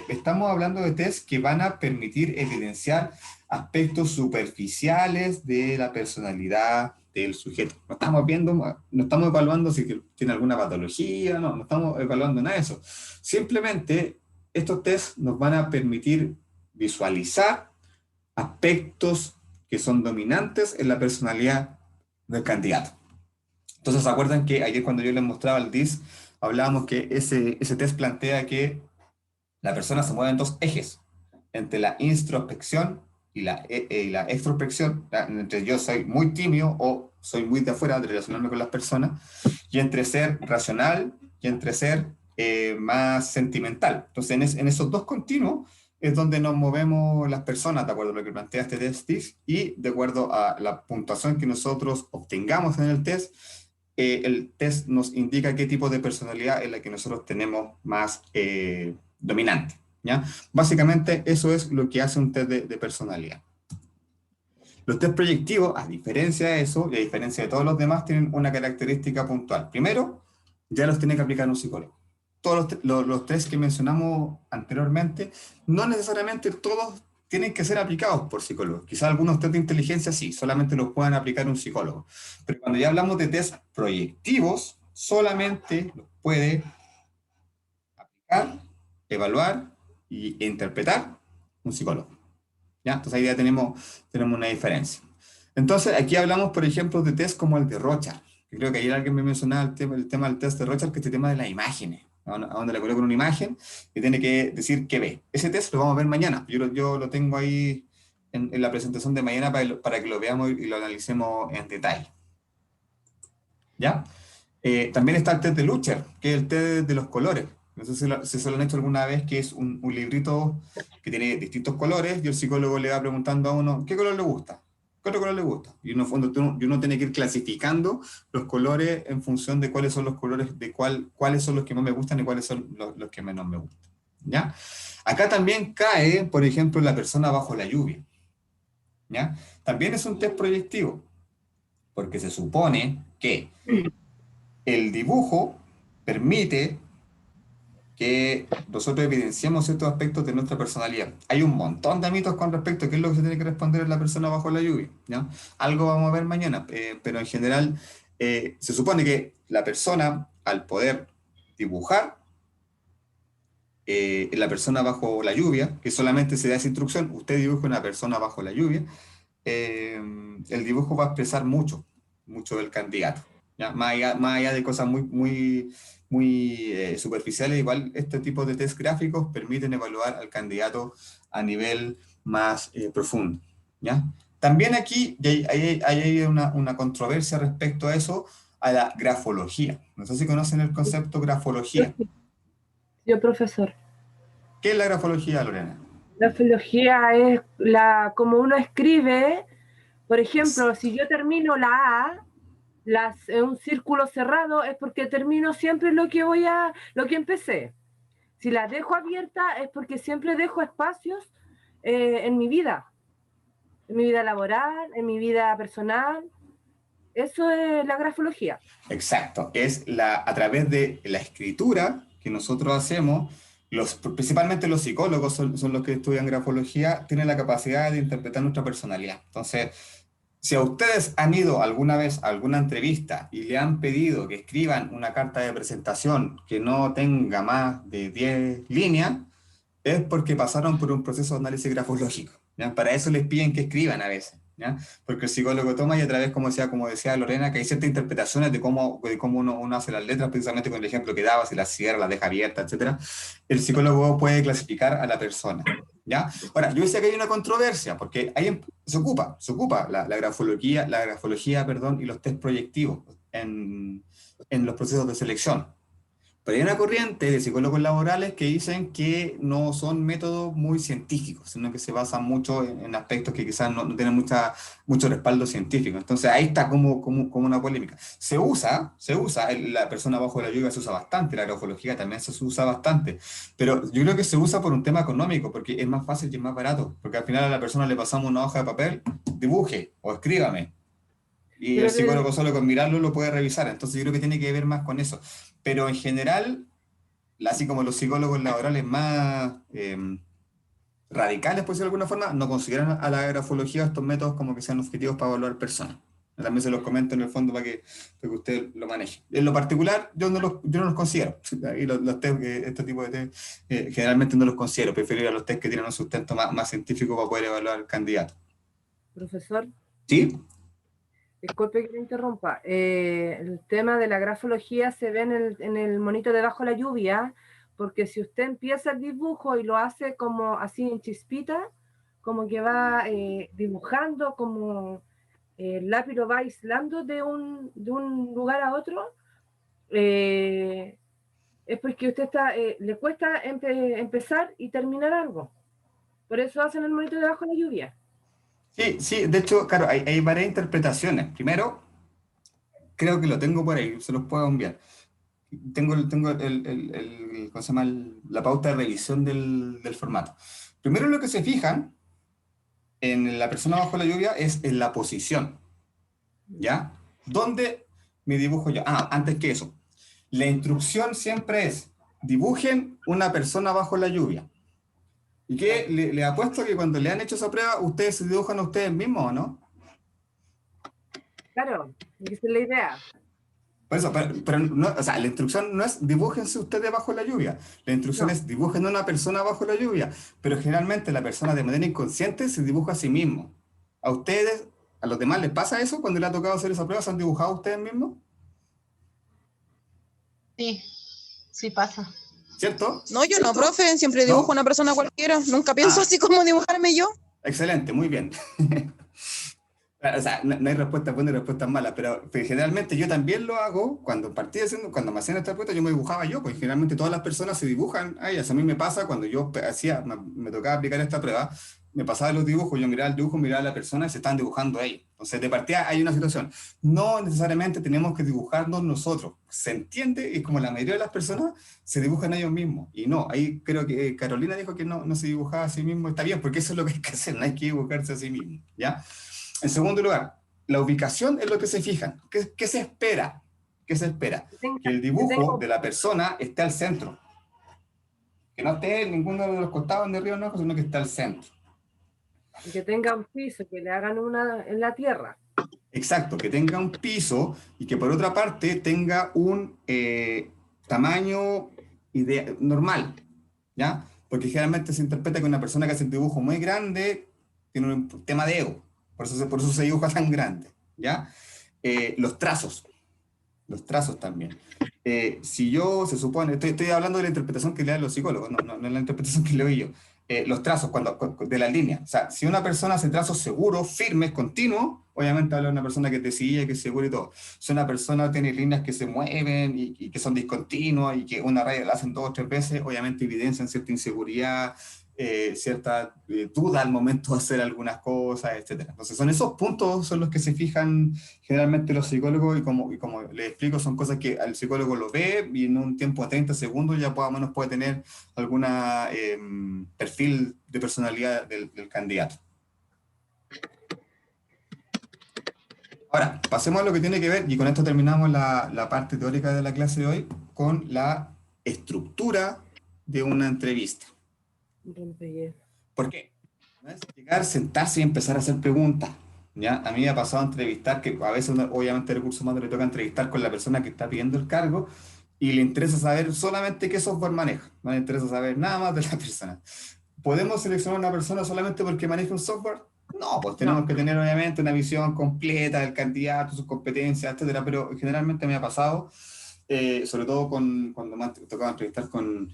estamos hablando de test que van a permitir evidenciar aspectos superficiales de la personalidad del sujeto. No estamos evaluando si tiene alguna patología, no estamos evaluando nada de eso. Simplemente estos test nos van a permitir visualizar aspectos que son dominantes en la personalidad del candidato. Entonces, ¿se acuerdan que ayer cuando yo les mostraba el DISC, hablábamos que ese test plantea que la persona se mueve en 2 ejes, entre la introspección y la extrospección, entre yo soy muy tímido o soy muy de afuera de relacionarme con las personas, y entre ser racional y entre ser más sentimental. Entonces, en esos 2 continuos es donde nos movemos las personas, de acuerdo a lo que plantea este test, y de acuerdo a la puntuación que nosotros obtengamos en el test, el test nos indica qué tipo de personalidad es la que nosotros tenemos más dominante, ¿ya? Básicamente eso es lo que hace un test de personalidad. Los test proyectivos, a diferencia de eso, y a diferencia de todos los demás, tienen una característica puntual. Primero, ya los tiene que aplicar un psicólogo. Todos los test que mencionamos anteriormente, no necesariamente todos tienen que ser aplicados por psicólogos. Quizás algunos test de inteligencia sí, solamente los puedan aplicar un psicólogo. Pero cuando ya hablamos de test proyectivos, solamente los puede aplicar, evaluar e interpretar un psicólogo. ¿Ya? Entonces ahí ya tenemos una diferencia. Entonces aquí hablamos, por ejemplo, de test como el de Rorschach. Que creo que ayer alguien me mencionaba el tema del test de Rorschach, que es el tema de las imágenes. A donde le coloco una imagen y tiene que decir qué ve. Ese test lo vamos a ver mañana. Yo lo tengo ahí en la presentación de mañana para que lo veamos y lo analicemos en detalle. ¿Ya? También está el test de Lucher, que es el test de los colores. No sé si se lo han hecho alguna vez, que es un librito que tiene distintos colores y el psicólogo le va preguntando a uno, ¿qué color le gusta? ¿Qué otro color le gusta? Y en el fondo uno tiene que ir clasificando los colores en función de cuáles son los colores, cuáles son los que más me gustan y cuáles son los que menos me gustan. ¿Ya? Acá también cae, por ejemplo, la persona bajo la lluvia. ¿Ya? También es un test proyectivo, porque se supone que el dibujo permite que nosotros evidenciamos ciertos aspectos de nuestra personalidad. Hay un montón de mitos con respecto a qué es lo que se tiene que responder en la persona bajo la lluvia, ¿ya? Algo vamos a ver mañana, pero en general se supone que la persona, al poder dibujar la persona bajo la lluvia, que solamente se da esa instrucción, usted dibuja una persona bajo la lluvia, el dibujo va a expresar mucho del candidato. ¿Ya? Más allá de cosas muy superficiales, igual este tipo de test gráficos permiten evaluar al candidato a nivel más profundo. ¿Ya? También aquí hay una controversia respecto a eso, a la grafología. No sé si conocen el concepto grafología. Yo, profesor. ¿Qué es la grafología, Lorena? La filología es como uno escribe, por ejemplo, si yo termino la A, en un círculo cerrado, es porque termino siempre lo que empecé. Si la dejo abierta es porque siempre dejo espacios en mi vida laboral, en mi vida personal. Eso es la grafología. Exacto, es a través de la escritura que nosotros hacemos, principalmente los psicólogos son los que estudian grafología, tienen la capacidad de interpretar nuestra personalidad. Entonces, si a ustedes han ido alguna vez a alguna entrevista y le han pedido que escriban una carta de presentación que no tenga más de 10 líneas, es porque pasaron por un proceso de análisis grafológico, ¿ya? Para eso les piden que escriban a veces, ¿ya? Porque el psicólogo toma y a través, como decía Lorena, que hay ciertas interpretaciones de cómo uno hace las letras, precisamente con el ejemplo que daba, si las cierra, las deja abiertas, etcétera. El psicólogo puede clasificar a la persona, ¿ya? Ahora, yo decía que hay una controversia, porque ahí se ocupa la grafología, perdón, y los test proyectivos en los procesos de selección. Pero hay una corriente de psicólogos laborales que dicen que no son métodos muy científicos, sino que se basan mucho en aspectos que quizás no tienen mucho respaldo científico. Entonces ahí está como una polémica. Se usa, la persona bajo la lluvia se usa bastante, la grafología también se usa bastante, pero yo creo que se usa por un tema económico, porque es más fácil y es más barato, porque al final a la persona le pasamos una hoja de papel, dibuje o escríbame. Y el psicólogo solo con mirarlo lo puede revisar. Entonces yo creo que tiene que ver más con eso. Pero en general, así como los psicólogos laborales más radicales, por decirlo de alguna forma, no consideran a la grafología estos métodos como que sean objetivos para evaluar personas. También se los comento en el fondo para que usted lo maneje. En lo particular, yo no los considero. Y los test, este tipo de test, generalmente no los considero. Prefiero ir a los test que tienen un sustento más científico para poder evaluar al candidato. Profesor. ¿Sí? Disculpe que le interrumpa. El tema de la grafología se ve en el monito de bajo la lluvia, porque si usted empieza el dibujo y lo hace como así en chispita, como que va dibujando, como el lápiz lo va aislando de un lugar a otro, es porque usted le cuesta empezar y terminar algo. Por eso hacen el monito de bajo la lluvia. Sí, de hecho, claro, hay varias interpretaciones. Primero, creo que lo tengo por ahí, se los puedo enviar. Tengo ¿cómo se llama? La pauta de revisión del formato. Primero lo que se fijan en la persona bajo la lluvia es en la posición, ¿ya? ¿Dónde me dibujo yo? Ah, antes que eso, la instrucción siempre es, dibujen una persona bajo la lluvia. Y que le apuesto que cuando le han hecho esa prueba, ustedes se dibujan a ustedes mismos, ¿o no? Claro, esa es la idea. Por eso, pero no, o sea, la instrucción no es dibújense ustedes bajo la lluvia. La instrucción No, es dibujen una persona bajo la lluvia. Pero generalmente la persona de manera inconsciente se dibuja a sí mismo. ¿A ustedes, a los demás les pasa eso cuando les ha tocado hacer esa prueba? ¿Se han dibujado ustedes mismos? Sí, sí pasa. ¿Cierto? No, yo no, profe, siempre dibujo ¿No? una persona cualquiera. Nunca pienso Ah, así como dibujarme yo. excelente, muy bien. O sea, no hay respuestas buenas y respuestas malas, pero generalmente yo también lo hago cuando me hacían esta pregunta, yo me dibujaba yo, pues generalmente todas las personas se dibujan a ellas. A mí me pasa cuando yo me tocaba aplicar esta prueba, me pasaba los dibujos, yo miraba el dibujo, miraba a la persona y se están dibujando a ellos. Entonces, de partida hay una situación. No necesariamente tenemos que dibujarnos nosotros. Se entiende y como la mayoría de las personas se dibujan a ellos mismos. Y no, ahí creo que Carolina dijo que no se dibujaba a sí mismo. Está bien, porque eso es lo que hay que hacer, no hay que dibujarse a sí mismo, ¿ya? En segundo lugar, la ubicación es lo que se fijan. ¿Qué se espera? ¿Qué se espera? Que el dibujo de la persona esté al centro. Que no esté en ninguno de los costados ni arriba ni abajo, sino que esté al centro. y que tenga un piso, que le hagan una en la tierra. Exacto, que tenga un piso y que por otra parte tenga un tamaño normal, ¿ya? Porque generalmente se interpreta que una persona que hace un dibujo muy grande tiene un tema de ego, por eso se dibuja tan grande, ¿ya? Los trazos también. Si yo, se supone, estoy hablando de la interpretación que le dan los psicólogos, no es la interpretación que leo yo. Los trazos de la línea. O sea, si una persona hace trazos seguros, firmes, continuos, obviamente habla de una persona que es decidida, que es segura y todo. Si una persona tiene líneas que se mueven y que son discontinuas y que una raya la hacen 2 o 3 veces, obviamente evidencian cierta inseguridad, cierta duda al momento de hacer algunas cosas, etcétera. Entonces son esos puntos son los que se fijan generalmente los psicólogos y como les explico son cosas que el psicólogo lo ve y en un tiempo de 30 segundos ya más o menos puede tener alguna perfil de personalidad del candidato. Ahora, pasemos a lo que tiene que ver, y con esto terminamos la parte teórica de la clase de hoy, con la estructura de una entrevista. ¿Por qué? No es llegar, sentarse y empezar a hacer preguntas. ¿Ya? A mí me ha pasado a entrevistar, que a veces obviamente el recurso humano le toca entrevistar con la persona que está pidiendo el cargo y le interesa saber solamente qué software maneja. No le interesa saber nada más de la persona. ¿Podemos seleccionar a una persona solamente porque maneja un software? No, pues tenemos que tener obviamente una visión completa del candidato, sus competencias, etcétera, pero generalmente me ha pasado, sobre todo cuando me ha tocado entrevistar con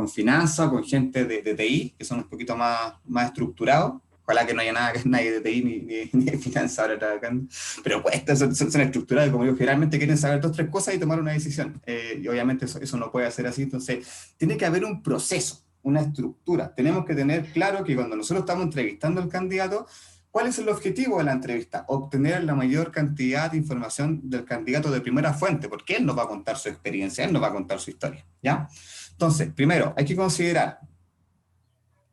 finanzas, con gente de TI, que son un poquito más estructurados. Ojalá que no haya nadie de TI ni de finanzas ahora trabajando, pero pues son estructurados y como digo, generalmente quieren saber 2 o 3 cosas y tomar una decisión. Y obviamente eso no puede ser así, entonces tiene que haber un proceso, una estructura. Tenemos que tener claro que cuando nosotros estamos entrevistando al candidato, ¿cuál es el objetivo de la entrevista? Obtener la mayor cantidad de información del candidato de primera fuente, porque él nos va a contar su experiencia, él nos va a contar su historia, ¿ya? Entonces, primero, hay que considerar,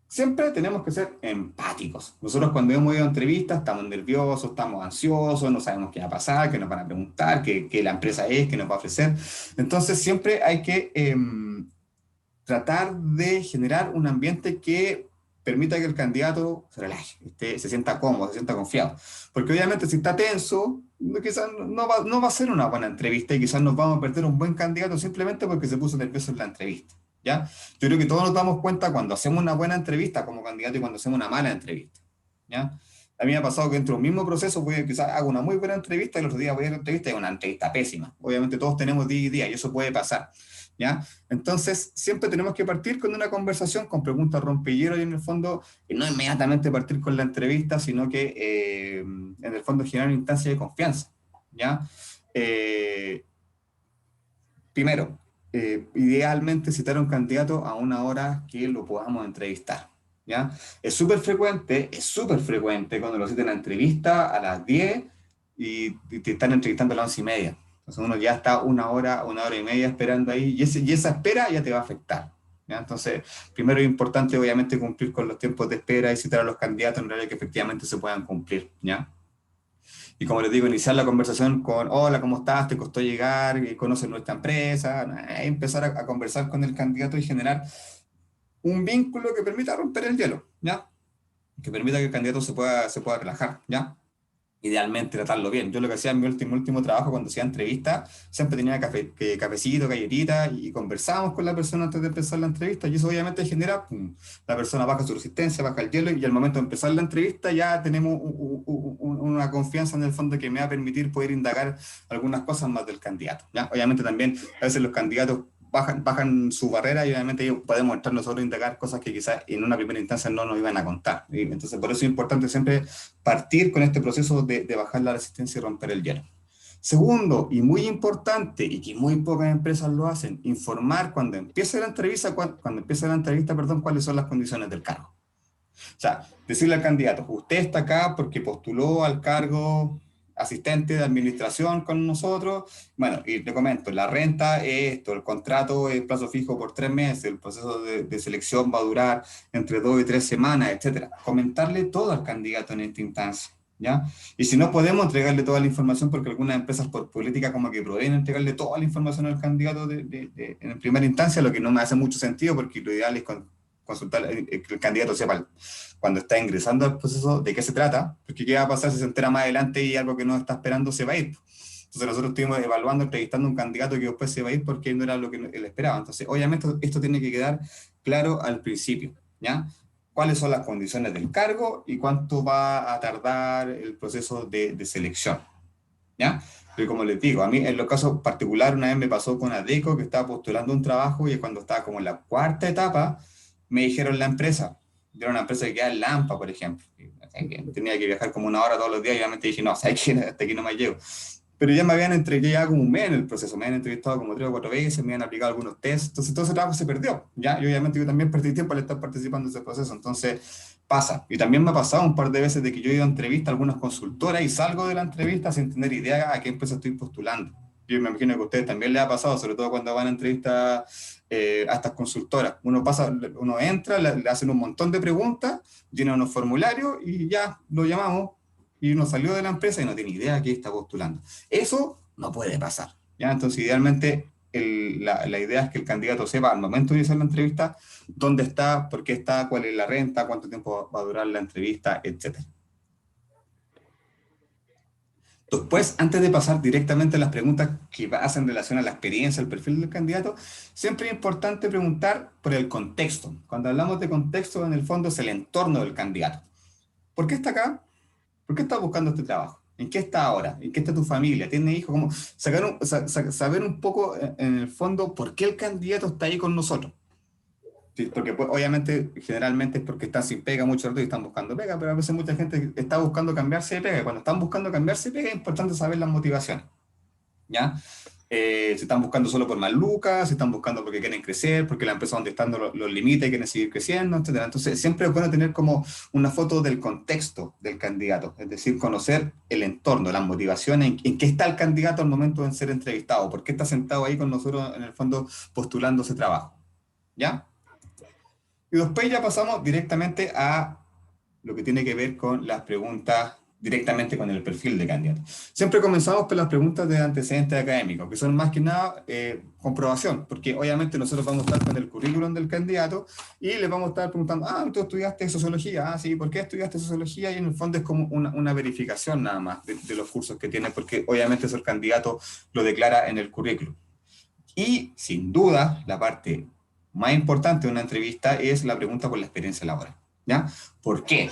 siempre tenemos que ser empáticos. Nosotros cuando hemos ido a entrevistas estamos nerviosos, estamos ansiosos, no sabemos qué va a pasar, qué nos van a preguntar, qué la empresa es, qué nos va a ofrecer. Entonces, siempre hay que tratar de generar un ambiente que permita que el candidato se relaje, se sienta cómodo, se sienta confiado. Porque obviamente si está tenso, quizás no va a ser una buena entrevista y quizás nos vamos a perder un buen candidato simplemente porque se puso nervioso en la entrevista, ¿ya? Yo creo que todos nos damos cuenta cuando hacemos una buena entrevista como candidato y cuando hacemos una mala entrevista, ¿ya? A mí me ha pasado que dentro del mismo proceso quizás hago una muy buena entrevista y el otro día voy a ir a una entrevista y es una entrevista pésima. Obviamente todos tenemos día y día y eso puede pasar, ¿ya? Entonces, siempre tenemos que partir con una conversación, con preguntas rompehielos y en el fondo, no inmediatamente partir con la entrevista, sino que en el fondo generar una instancia de confianza, ¿ya? Primero, idealmente citar a un candidato a una hora que lo podamos entrevistar, ¿ya? Es súper frecuente cuando lo citan a la entrevista a las 10 y te están entrevistando a las 11:30. Entonces uno ya está una hora y media esperando ahí, y esa espera ya te va a afectar. ¿Ya? Entonces, primero es importante, obviamente, cumplir con los tiempos de espera y citar a los candidatos en realidad que efectivamente se puedan cumplir. ¿Ya? Y como les digo, iniciar la conversación con, hola, ¿cómo estás? ¿Te costó llegar? ¿Conoces nuestra empresa? Empezar a conversar con el candidato y generar un vínculo que permita romper el hielo, ¿ya? Que permita que el candidato se pueda relajar, ¿ya? Idealmente tratarlo bien. Yo lo que hacía en mi último trabajo cuando hacía entrevista, siempre tenía cafecito, galletita, y conversábamos con la persona antes de empezar la entrevista, y eso obviamente genera, pum, la persona baja su resistencia, baja el hielo, y al momento de empezar la entrevista ya tenemos una confianza en el fondo que me va a permitir poder indagar algunas cosas más del candidato, ¿ya? Obviamente también a veces los candidatos bajan su barrera y obviamente ellos podemos entrar nosotros a indagar cosas que quizás en una primera instancia no nos iban a contar. ¿Sí? Entonces por eso es importante siempre partir con este proceso de bajar la resistencia y romper el hielo. Segundo, y muy importante, y que muy pocas empresas lo hacen, informar cuando empiece la entrevista, perdón, cuáles son las condiciones del cargo. O sea, decirle al candidato, usted está acá porque postuló al cargo asistente de administración con nosotros. Bueno, y te comento, la renta es esto, el contrato es plazo fijo por 3 meses, el proceso de selección va a durar entre 2 y 3 semanas, etcétera. Comentarle todo al candidato en esta instancia, ¿ya? Y si no podemos entregarle toda la información, porque algunas empresas por política como que proveen entregarle toda la información al candidato en primera instancia, lo que no me hace mucho sentido, porque lo ideal es consultar, que el candidato sepa cuando está ingresando al proceso de qué se trata, porque qué va a pasar si se entera más adelante y algo que no está esperando se va a ir. Entonces nosotros estuvimos evaluando, entrevistando a un candidato que después se va a ir porque no era lo que él esperaba. Entonces, obviamente, esto tiene que quedar claro al principio, ¿ya? ¿Cuáles son las condiciones del cargo y cuánto va a tardar el proceso de selección? ¿Ya? Pero como les digo, a mí en los casos particulares una vez me pasó con Adeco que estaba postulando un trabajo y cuando estaba como en la cuarta etapa, me dijeron la empresa. Yo era una empresa que queda en Lampa, por ejemplo. Tenía que viajar como 1 hora todos los días y obviamente dije, no, ¿sabes qué? Hasta aquí no me llego. Pero ya me habían entrevistado ya como un mes en el proceso, me habían entrevistado como 3 o 4 veces, me habían aplicado algunos tests, entonces todo ese trabajo se perdió, ¿ya? Y obviamente yo también perdí tiempo al estar participando en ese proceso, entonces pasa. Y también me ha pasado un par de veces de que yo he ido a entrevista a algunas consultoras y salgo de la entrevista sin tener idea a qué empresa estoy postulando. Yo me imagino que a ustedes también les ha pasado, sobre todo cuando van a entrevistas a estas consultoras. Uno entra, le hacen un montón de preguntas, llena unos formularios y ya lo llamamos y uno salió de la empresa y no tiene idea a qué está postulando. Eso no puede pasar, ¿ya? Entonces, idealmente, la idea es que el candidato sepa al momento de iniciar la entrevista dónde está, por qué está, cuál es la renta, cuánto tiempo va a durar la entrevista, etc. Después, antes de pasar directamente a las preguntas que hacen relación a la experiencia, el perfil del candidato, siempre es importante preguntar por el contexto. Cuando hablamos de contexto, en el fondo es el entorno del candidato. ¿Por qué está acá? ¿Por qué estás buscando este trabajo? ¿En qué está ahora? ¿En qué está tu familia? ¿Tiene hijos? Como saber un poco, en el fondo, por qué el candidato está ahí con nosotros. Sí, porque pues, obviamente, generalmente es porque están sin pega mucho rato y están buscando pega, pero a veces mucha gente está buscando cambiarse de pega. Y cuando están buscando cambiarse de pega, es importante saber las motivaciones, ¿ya? Si están buscando solo por más lucas, si están buscando porque quieren crecer, porque la empresa donde están los limita y quieren seguir creciendo, etc. Entonces, siempre es bueno tener como una foto del contexto del candidato, es decir, conocer el entorno, las motivaciones, en qué está el candidato al momento de ser entrevistado, por qué está sentado ahí con nosotros, en el fondo, postulando ese trabajo, ¿ya? Y después ya pasamos directamente a lo que tiene que ver con las preguntas directamente con el perfil de candidato. Siempre comenzamos por las preguntas de antecedentes académicos, que son más que nada comprobación, porque obviamente nosotros vamos a estar con el currículum del candidato y le vamos a estar preguntando, tú estudiaste sociología, sí, ¿por qué estudiaste sociología? Y en el fondo es como una verificación nada más de los cursos que tiene, porque obviamente eso el candidato lo declara en el currículum. Y sin duda, la parte más importante de una entrevista es la pregunta por la experiencia laboral, ¿ya? ¿Por qué?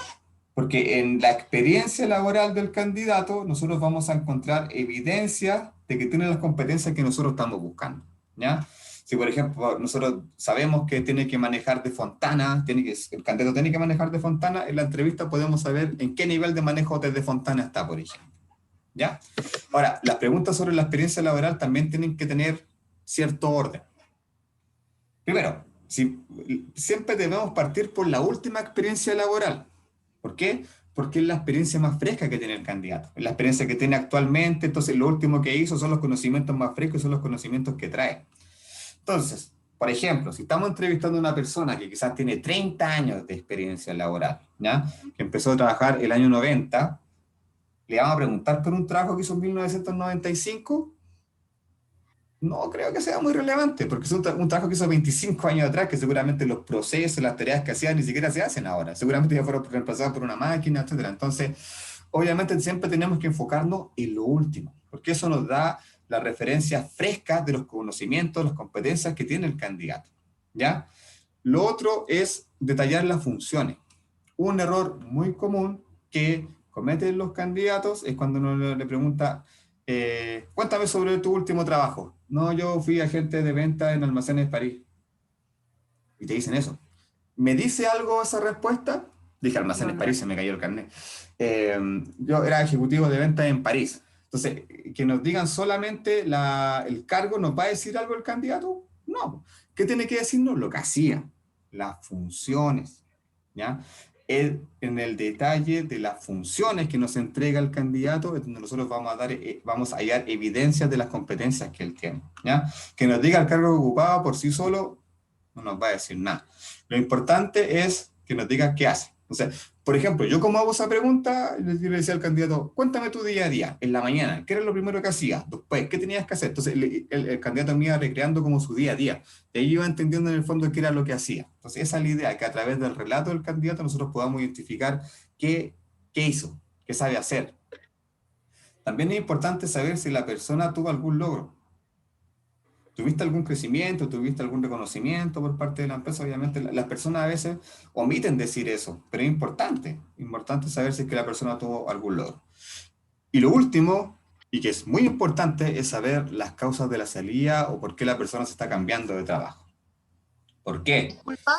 Porque en la experiencia laboral del candidato nosotros vamos a encontrar evidencia de que tiene las competencias que nosotros estamos buscando, ¿ya? Si, por ejemplo, nosotros sabemos que tiene que manejar de Fontana, el candidato tiene que manejar de Fontana, en la entrevista podemos saber en qué nivel de manejo desde Fontana está, por ejemplo, ¿ya? Ahora, las preguntas sobre la experiencia laboral también tienen que tener cierto orden. Primero, siempre debemos partir por la última experiencia laboral. ¿Por qué? porque es la experiencia más fresca que tiene el candidato, es la experiencia que tiene actualmente, entonces lo último que hizo son los conocimientos más frescos, son los conocimientos que trae. Entonces, por ejemplo, si estamos entrevistando a una persona que quizás tiene 30 años de experiencia laboral, ¿ya? Que empezó a trabajar el año 90, ¿le vamos a preguntar por un trabajo que hizo en 1995? No creo que sea muy relevante, porque es un trabajo que hizo 25 años atrás, que seguramente los procesos, las tareas que hacían ni siquiera se hacen ahora. Seguramente ya fueron reemplazados por una máquina, etc. Entonces, obviamente siempre tenemos que enfocarnos en lo último, porque eso nos da la referencia fresca de los conocimientos, las competencias que tiene el candidato, ¿ya? Lo otro es detallar las funciones. Un error muy común que cometen los candidatos es cuando uno le pregunta, cuéntame sobre tu último trabajo. No, yo fui agente de venta en Almacenes París. Y te dicen eso. ¿Me dice algo esa respuesta? Dije Almacenes París, se me cayó el carnet. Yo era ejecutivo de venta en París. Entonces, que nos digan solamente el cargo, ¿nos va a decir algo el candidato? No. ¿Qué tiene que decirnos? Lo que hacía, las funciones, ¿ya? En el detalle de las funciones que nos entrega el candidato, es donde nosotros vamos a hallar evidencias de las competencias que él tiene, ¿ya? Que nos diga el cargo ocupado por sí solo, no nos va a decir nada. Lo importante es que nos diga qué hace. O sea, por ejemplo, yo como hago esa pregunta, le decía al candidato, cuéntame tu día a día, en la mañana, ¿qué era lo primero que hacías? Después, ¿qué tenías que hacer? Entonces, el candidato me iba recreando como su día a día. Y ahí iba entendiendo en el fondo qué era lo que hacía. Entonces, esa es la idea, que a través del relato del candidato nosotros podamos identificar qué hizo, qué sabe hacer. También es importante saber si la persona tuvo algún logro. ¿Tuviste algún crecimiento? ¿Tuviste algún reconocimiento por parte de la empresa? Obviamente las personas a veces omiten decir eso, pero es importante saber si es que la persona tuvo algún logro. Y lo último, y que es muy importante, es saber las causas de la salida o por qué la persona se está cambiando de trabajo. ¿Por qué? Disculpa,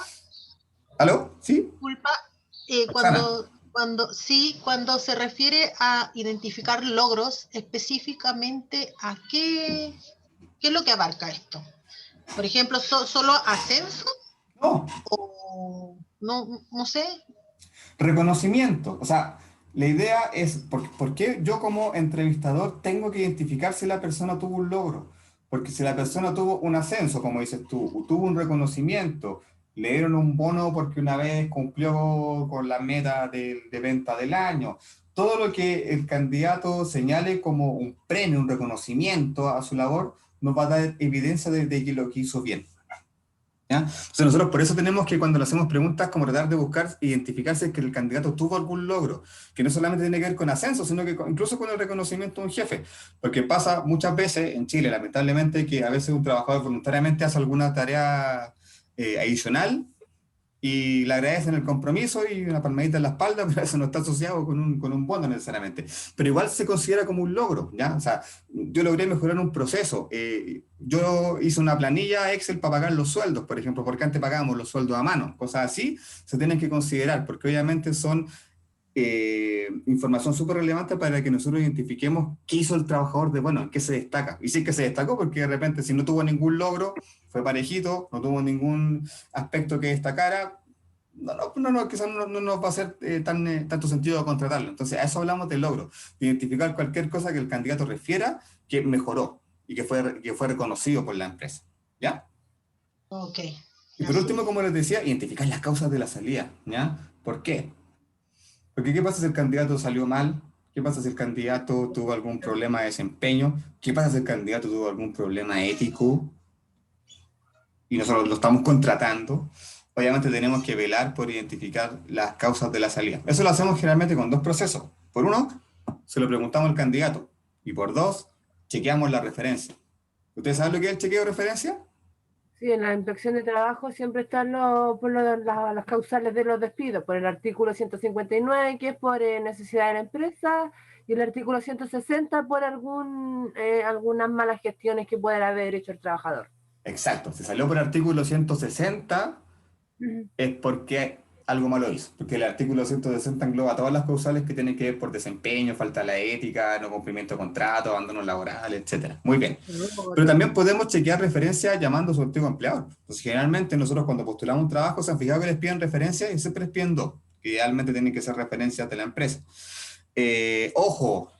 ¿Aló? ¿Sí? disculpa. Roxana. Cuando se refiere a identificar logros, específicamente a qué es lo que abarca esto. Por ejemplo, ¿solo ascenso? No. O no sé. Reconocimiento. O sea, la idea es, ¿por qué yo como entrevistador tengo que identificar si la persona tuvo un logro? Porque si la persona tuvo un ascenso, como dices tú, tuvo un reconocimiento, le dieron un bono porque una vez cumplió con la meta de venta del año, todo lo que el candidato señale como un premio, un reconocimiento a su labor, nos va a dar evidencia de que lo que hizo bien. ¿Ya? Entonces nosotros por eso tenemos que cuando le hacemos preguntas como tratar de buscar, identificarse que el candidato tuvo algún logro, que no solamente tiene que ver con ascenso, sino que incluso con el reconocimiento de un jefe, porque pasa muchas veces en Chile, lamentablemente, que a veces un trabajador voluntariamente hace alguna tarea adicional y le agradecen el compromiso y una palmadita en la espalda, pero eso no está asociado con un bono necesariamente. Pero igual se considera como un logro, ¿ya? O sea, yo logré mejorar un proceso. Yo hice una planilla Excel para pagar los sueldos, por ejemplo, porque antes pagábamos los sueldos a mano. Cosas así se tienen que considerar, porque obviamente son información súper relevante para que nosotros identifiquemos qué hizo el trabajador de bueno, en qué se destaca. Y sí que se destacó, porque de repente si no tuvo ningún logro, fue parejito, no tuvo ningún aspecto que destacara, quizás no nos va a hacer tanto sentido contratarlo. Entonces a eso hablamos del logro, de identificar cualquier cosa que el candidato refiera que mejoró y que fue reconocido por la empresa. ¿Ya? Ok. Y por último, como les decía, identificar las causas de la salida. ¿Ya? ¿Por qué? Porque ¿qué pasa si el candidato salió mal? ¿Qué pasa si el candidato tuvo algún problema de desempeño? ¿Qué pasa si el candidato tuvo algún problema ético? Y nosotros lo estamos contratando. Obviamente tenemos que velar por identificar las causas de la salida. Eso lo hacemos generalmente con dos procesos. Por uno, se lo preguntamos al candidato. Y por dos, chequeamos la referencia. ¿Ustedes saben lo que es el chequeo de referencia? Sí, en la inspección de trabajo siempre están las causales de los despidos, por el artículo 159, que es por necesidad de la empresa, y el artículo 160 por algunas malas gestiones que pueda haber hecho el trabajador. Exacto, si salió por artículo 160 es porque algo malo hizo, porque el artículo 160 engloba todas las causales que tienen que ver por desempeño, falta de la ética, no cumplimiento de contrato, abandono laboral, etc. Muy bien. Pero también podemos chequear referencias llamando a su antiguo empleador. Entonces, generalmente nosotros cuando postulamos un trabajo se han fijado que les piden referencias y siempre les piden dos, Idealmente tienen que ser referencias de la empresa. Ojo,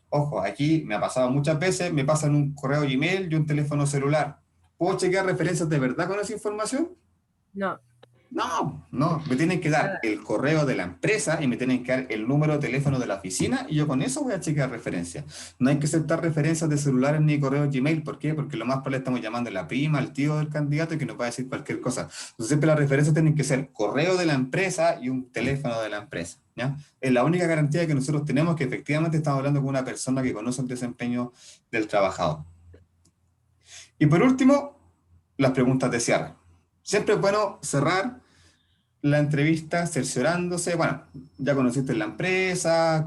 aquí me ha pasado muchas veces, me pasan un correo Gmail y un teléfono celular. ¿Puedo chequear referencias de verdad con esa información? No, No, me tienen que dar el correo de la empresa y me tienen que dar el número de teléfono de la oficina y yo con eso voy a chequear referencias. No hay que aceptar referencias de celulares ni correos Gmail. ¿Por qué? Porque lo más probable estamos llamando a la prima, al tío del candidato y que nos va a decir cualquier cosa. Entonces siempre las referencias tienen que ser correo de la empresa y un teléfono de la empresa, ¿ya? Es la única garantía que nosotros tenemos que efectivamente estamos hablando con una persona que conoce el desempeño del trabajador. Y por último, las preguntas de cierre. Siempre es bueno cerrar la entrevista cerciorándose, bueno, ya conociste la empresa,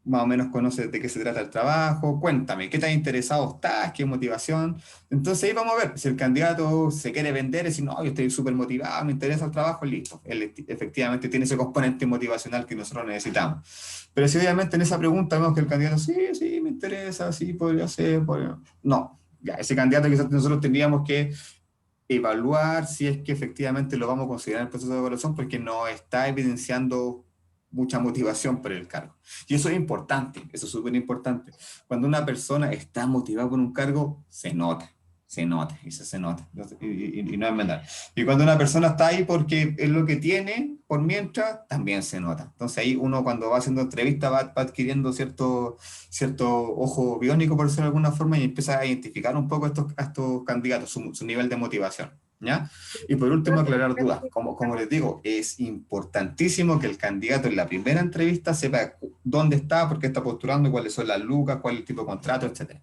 más o menos conoces de qué se trata el trabajo, cuéntame, ¿qué tan interesado estás? ¿Qué motivación? Entonces ahí vamos a ver, si el candidato se quiere vender y decir, no, yo estoy súper motivado, me interesa el trabajo, listo. Él efectivamente tiene ese componente motivacional que nosotros necesitamos. Pero si obviamente en esa pregunta vemos que el candidato, sí, me interesa, sí, podría ser, no, ya, ese candidato quizás nosotros tendríamos que evaluar si es que efectivamente lo vamos a considerar en el proceso de evaluación porque no está evidenciando mucha motivación por el cargo. Y eso es importante, eso es súper importante. Cuando una persona está motivada por un cargo, se nota, y se nota, y no es menor. Y cuando una persona está ahí porque es lo que tiene, por mientras, también se nota. Entonces ahí uno cuando va haciendo entrevistas va adquiriendo cierto ojo biónico, por decirlo de alguna forma, y empieza a identificar un poco a estos candidatos, su nivel de motivación, ¿ya? Y por último, aclarar dudas. Como les digo, es importantísimo que el candidato en la primera entrevista sepa dónde está, por qué está postulando, cuáles son las lucas, cuál es el tipo de contrato, etc.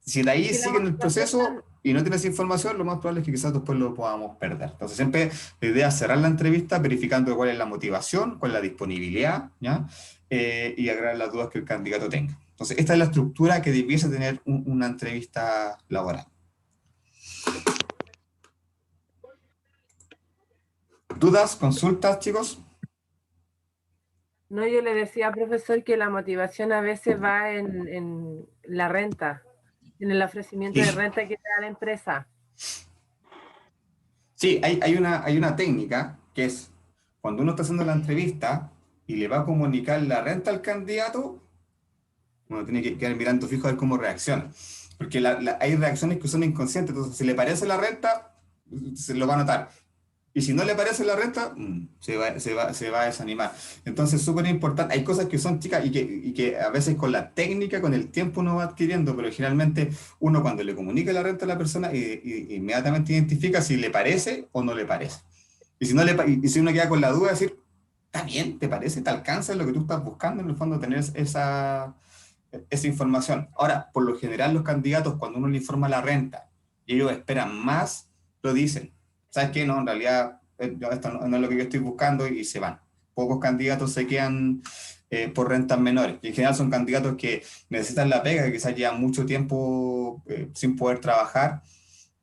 Si de ahí siguen el proceso y no tienes información, lo más probable es que quizás después lo podamos perder. Entonces siempre la idea es cerrar la entrevista verificando cuál es la motivación, cuál es la disponibilidad, ¿ya? Y aclarar las dudas que el candidato tenga. Entonces esta es la estructura que debiese tener una entrevista laboral. ¿Dudas, consultas, chicos? no, yo le decía, profesor, que la motivación a veces va en la renta, en el ofrecimiento de renta que te da la empresa. Sí, hay una técnica que es cuando uno está haciendo la entrevista y le va a comunicar la renta al candidato, uno tiene que quedar mirando fijo a ver cómo reacciona. Porque hay reacciones que son inconscientes, entonces si le parece la renta, se lo va a notar. Y si no le parece la renta, se va a desanimar. Entonces, súper importante. Hay cosas que son chicas y que a veces con la técnica, con el tiempo uno va adquiriendo, pero generalmente uno cuando le comunica la renta a la persona, inmediatamente identifica si le parece o no le parece. Y si, no le, y si uno queda con la duda, decir, ¿está bien? ¿Te parece? ¿Te alcanza lo que tú estás buscando? En el fondo, tener esa información. Ahora, por lo general, los candidatos, cuando uno le informa la renta y ellos esperan más, lo dicen. ¿Sabes qué? No, en realidad esto no es lo que yo estoy buscando y se van. Pocos candidatos se quedan por rentas menores. Y en general son candidatos que necesitan la pega, que quizás llevan mucho tiempo sin poder trabajar,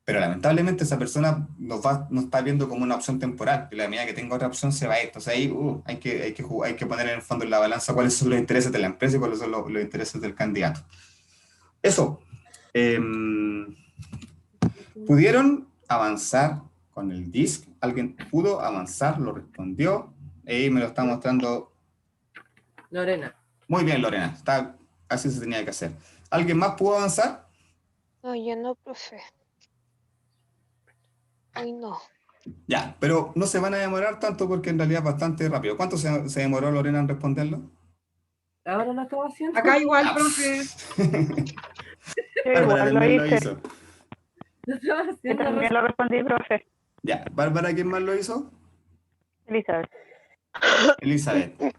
pero lamentablemente esa persona nos está viendo como una opción temporal. Y la medida que tenga otra opción se va a ir. Entonces ahí hay que poner en el fondo en la balanza cuáles son los intereses de la empresa y cuáles son los intereses del candidato. Eso. ¿Pudieron avanzar con el DISC? ¿Alguien pudo avanzar? ¿Lo respondió? Ahí me lo está mostrando. Lorena. Muy bien, Lorena. Así se tenía que hacer. ¿Alguien más pudo avanzar? No, yo no, profe. Hoy no. Ya, pero no se van a demorar tanto porque en realidad es bastante rápido. ¿Cuánto se demoró Lorena en responderlo? ¿Ahora lo estaba haciendo? Acá igual, Ah, profe. Yo Bárbara igual lo también lo hice. hizo. Lo estaba Yo haciendo. también lo respondí, profe. Ya, Bárbara, ¿quién más lo hizo? Elizabeth. Elizabeth.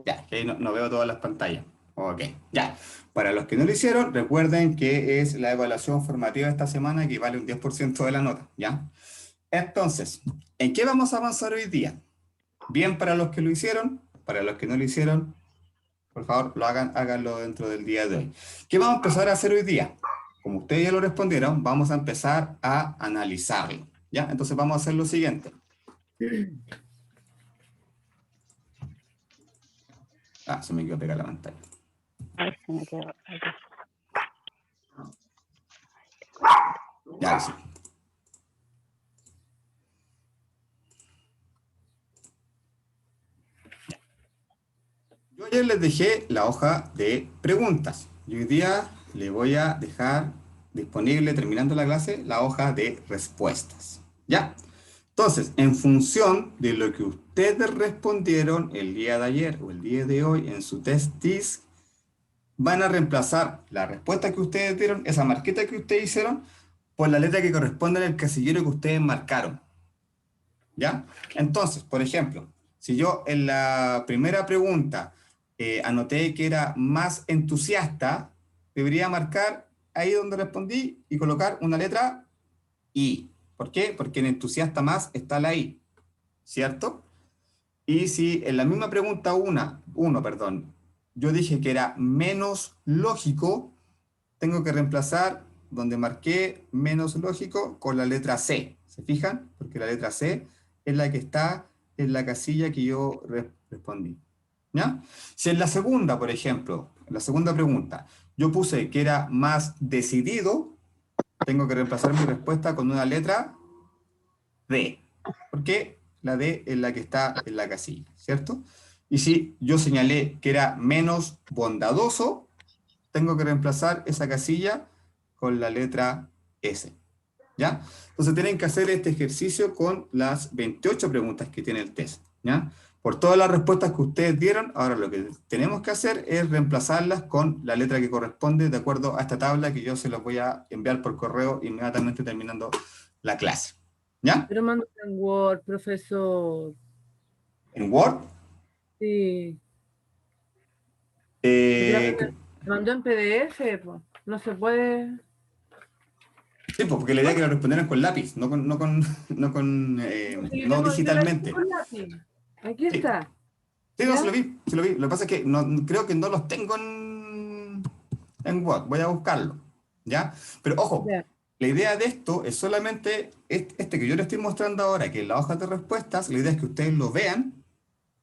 Ya, que ahí no veo todas las pantallas. Ok, ya. Para los que no lo hicieron, recuerden que es la evaluación formativa de esta semana que vale un 10% de la nota, ¿ya? Entonces, ¿en qué vamos a avanzar hoy día? Bien para los que lo hicieron, para los que no lo hicieron, por favor, háganlo dentro del día de hoy. ¿Qué vamos a empezar a hacer hoy día? Como ustedes ya lo respondieron, vamos a empezar a analizarlo, ¿ya? Entonces vamos a hacer lo siguiente. Se me quedó pegada la pantalla. A ver si me quedo aquí. Ya, sí. ayer les dejé la hoja de preguntas. Y hoy día le voy a dejar disponible, terminando la clase, la hoja de respuestas. ¿Ya? Entonces, en función de lo que ustedes respondieron el día de ayer o el día de hoy en su test DISC, van a reemplazar la respuesta que ustedes dieron, esa marqueta que ustedes hicieron, por la letra que corresponde en el casillero que ustedes marcaron. ¿Ya? Entonces, por ejemplo, si yo en la primera pregunta anoté que era más entusiasta, debería marcar ahí donde respondí y colocar una letra I. ¿Por qué? Porque en entusiasta más está la I, ¿cierto? Y si en la misma pregunta perdón, yo dije que era menos lógico, tengo que reemplazar donde marqué menos lógico con la letra C. ¿Se fijan? Porque la letra C es la que está en la casilla que yo respondí. ¿Ya? Si en la segunda, por ejemplo, en la segunda pregunta, yo puse que era más decidido, tengo que reemplazar mi respuesta con una letra D. ¿Por qué? La D es la que está en la casilla, ¿cierto? Y si yo señalé que era menos bondadoso, tengo que reemplazar esa casilla con la letra S. ¿Ya? Entonces tienen que hacer este ejercicio con las 28 preguntas que tiene el test. ¿Ya? Por todas las respuestas que ustedes dieron, ahora lo que tenemos que hacer es reemplazarlas con la letra que corresponde de acuerdo a esta tabla que yo se los voy a enviar por correo inmediatamente terminando la clase. ¿Ya? Pero manda en Word, profesor. En Word. Sí. Eh, Me mandó en PDF, pues. No se puede. sí, pues, porque la idea es que lo respondieran con lápiz, no Sí, no yo digitalmente. con lápiz. Aquí Sí. está. Sí, no, ¿Ya? se lo vi, se lo vi. Lo que pasa es que creo que no los tengo en Word. Voy a buscarlo. ¿Ya? Pero ojo, Ya. la idea de esto es solamente este que yo les estoy mostrando ahora, que es la hoja de respuestas. La idea es que ustedes lo vean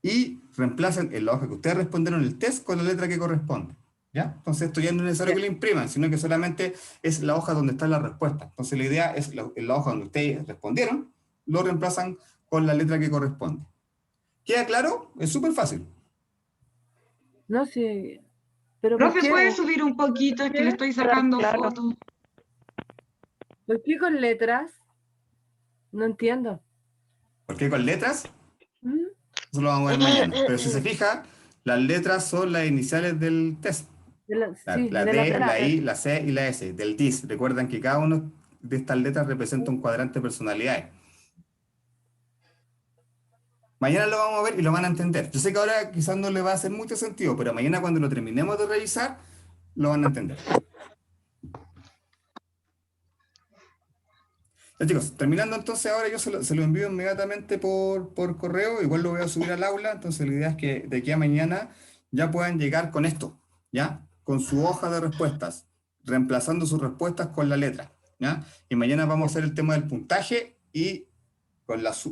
y reemplacen en la hoja que ustedes respondieron el test con la letra que corresponde. ¿Ya? Entonces esto ya no es necesario que lo impriman, sino que solamente es la hoja donde está la respuesta. Entonces la idea es en la hoja donde ustedes respondieron, lo reemplazan con la letra que corresponde. ¿Queda claro? Es súper fácil. No sé. ¿Pero por Profe, qué? ¿puede subir un poquito? Es que le estoy sacando Claro. fotos. ¿Por qué con letras? No entiendo. ¿Por qué con letras? ¿Mm? Eso lo vamos a ver mañana. Pero si se fija, las letras son las iniciales del test. Sí, La de D, la la I, la C y la S, del DIS. Recuerdan que cada uno de estas letras representa un cuadrante de personalidades. Mañana lo vamos a ver y lo van a entender. Yo sé que ahora quizás no le va a hacer mucho sentido, pero mañana cuando lo terminemos de revisar, lo van a entender. Ya, chicos, terminando entonces ahora yo se lo envío inmediatamente por correo, igual lo voy a subir al aula, entonces la idea es que de aquí a mañana ya puedan llegar con esto, ¿ya? Con su hoja de respuestas, reemplazando sus respuestas con la letra, ¿ya? Y mañana vamos a hacer el tema del puntaje y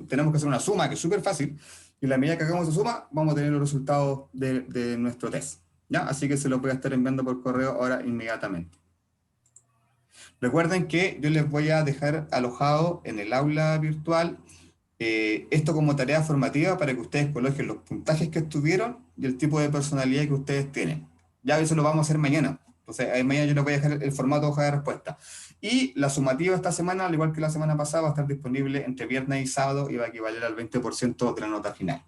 tenemos que hacer una suma que es súper fácil, y a la medida que hagamos esa suma vamos a tener los resultados de nuestro test, ¿ya? Así que se los voy a estar enviando por correo ahora inmediatamente. Recuerden que yo les voy a dejar alojado en el aula virtual esto como tarea formativa para que ustedes coloquen los puntajes que estuvieron y el tipo de personalidad que ustedes tienen. Ya eso lo vamos a hacer mañana. Entonces, mañana yo les voy a dejar el formato de hoja de respuesta. Y la sumativa esta semana, al igual que la semana pasada, va a estar disponible entre viernes y sábado y va a equivaler al 20% de la nota final.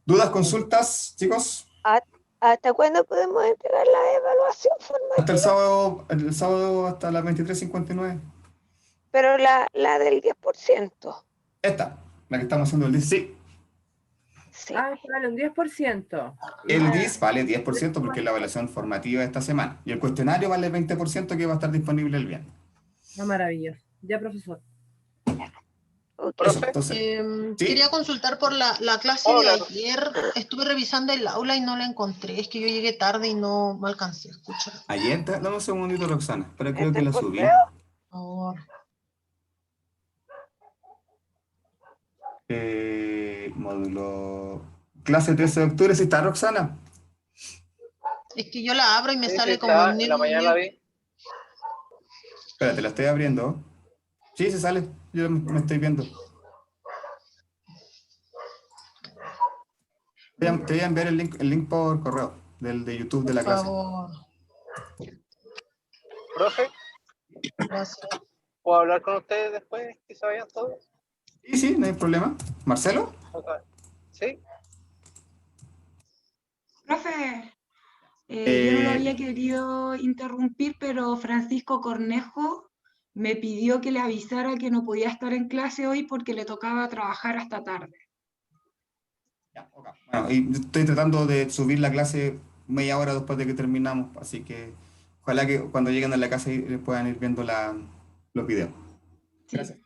¿Dudas, consultas, chicos? ¿Hasta cuándo podemos entregar la evaluación formativa? Hasta el sábado hasta las 23:59. Pero la del 10%. Esta, la que estamos haciendo el DIS, sí. Sí. Ah, vale, un 10%. El Ya. DIS vale 10% porque es la evaluación formativa de esta semana. Y el cuestionario vale 20% que va a estar disponible el viernes. Ah, maravilloso. Ya, profesor. Ok. Eso, entonces, ¿sí? Quería consultar por la clase de ayer. Estuve revisando el aula y no la encontré. Es que yo llegué tarde y no me alcancé a escuchar. Ayer, dame un segundito, Roxana, pero creo ¿Este que la por subí. qué? Por favor. Módulo clase 13 de octubre, ¿sí está Roxana? Es que yo la abro y me Sí, sale sí como está, en en la mañana la vi. Espérate, la estoy abriendo. Sí, se sale, yo me estoy viendo. Te voy a enviar el link por correo de YouTube de la Por clase. favor. Profe, Gracias. ¿puedo hablar con ustedes después que se vayan todos? Sí, sí, no hay problema. ¿Marcelo? Ok. ¿Sí? Profe, yo no lo Eh, había querido interrumpir, pero Francisco Cornejo me pidió que le avisara que no podía estar en clase hoy porque le tocaba trabajar hasta tarde. Ya, ok. Bueno, y yo estoy tratando de subir la clase media hora después de que terminamos, así que ojalá que cuando lleguen a la casa puedan ir viendo los videos. Gracias.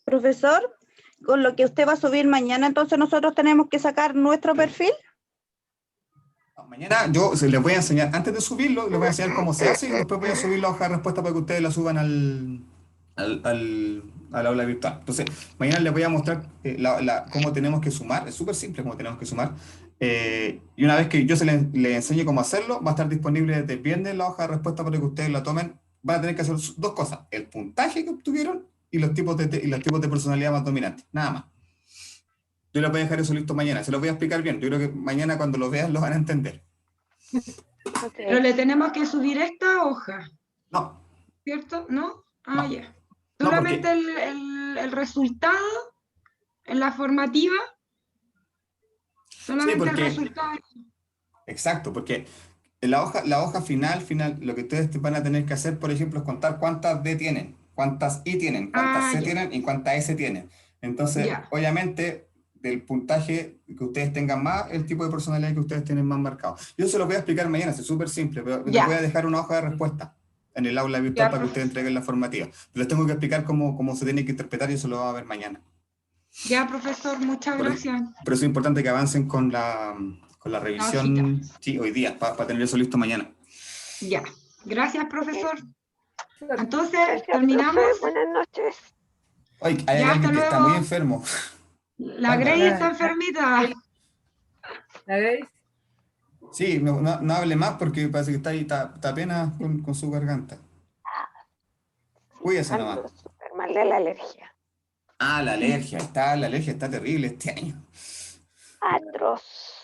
Profesor, con lo que usted va a subir mañana, entonces nosotros tenemos que sacar nuestro perfil. Mañana yo les voy a enseñar, antes de subirlo, les voy a enseñar cómo se hace y después voy a subir la hoja de respuesta para que ustedes la suban al aula virtual. Entonces, mañana les voy a mostrar cómo tenemos que sumar, es súper simple cómo tenemos que sumar. Y una vez que yo les enseñe cómo hacerlo, va a estar disponible desde el viernes la hoja de respuesta para que ustedes la tomen. Van a tener que hacer dos cosas, el puntaje que obtuvieron y los tipos de personalidad más dominantes, nada más. Yo les voy a dejar eso listo mañana, se los voy a explicar bien. Yo creo que mañana cuando lo vean lo van a entender. Ok. Pero le tenemos que subir esta hoja, No, ¿cierto? ¿No? Ah, No. ya. No, Solamente porque- el resultado en la formativa, solamente el porque- resultado. exacto, porque la hoja final, lo que ustedes van a tener que hacer, por ejemplo, es contar cuántas D tienen, cuántas I tienen, cuántas Ah, C ya. tienen y cuántas S tienen. Entonces, Ya. obviamente, del puntaje que ustedes tengan más, el tipo de personalidad que ustedes tienen más marcado. Yo se lo voy a explicar mañana, es súper simple, pero les Ya. voy a dejar una hoja de respuesta en el aula virtual Ya, para que ustedes entreguen la formativa. Les tengo que explicar cómo se tiene que interpretar y eso lo va a ver mañana. Ya, profesor, muchas Por gracias. Por eso es importante que avancen con la revisión, sí, hoy día, para tener eso listo mañana. Ya. Gracias, profesor. Entonces, Gracias, terminamos. profe. Buenas noches. Oye, hay Ya, alguien hasta que está luego. muy enfermo. La Bárbara. Grey está enfermita. ¿La veis? Sí, no hable más porque parece que está ahí, está apenas con su garganta. Cuídese nomás. Ando súper mal de la alergia. La alergia está terrible este año. Atroz.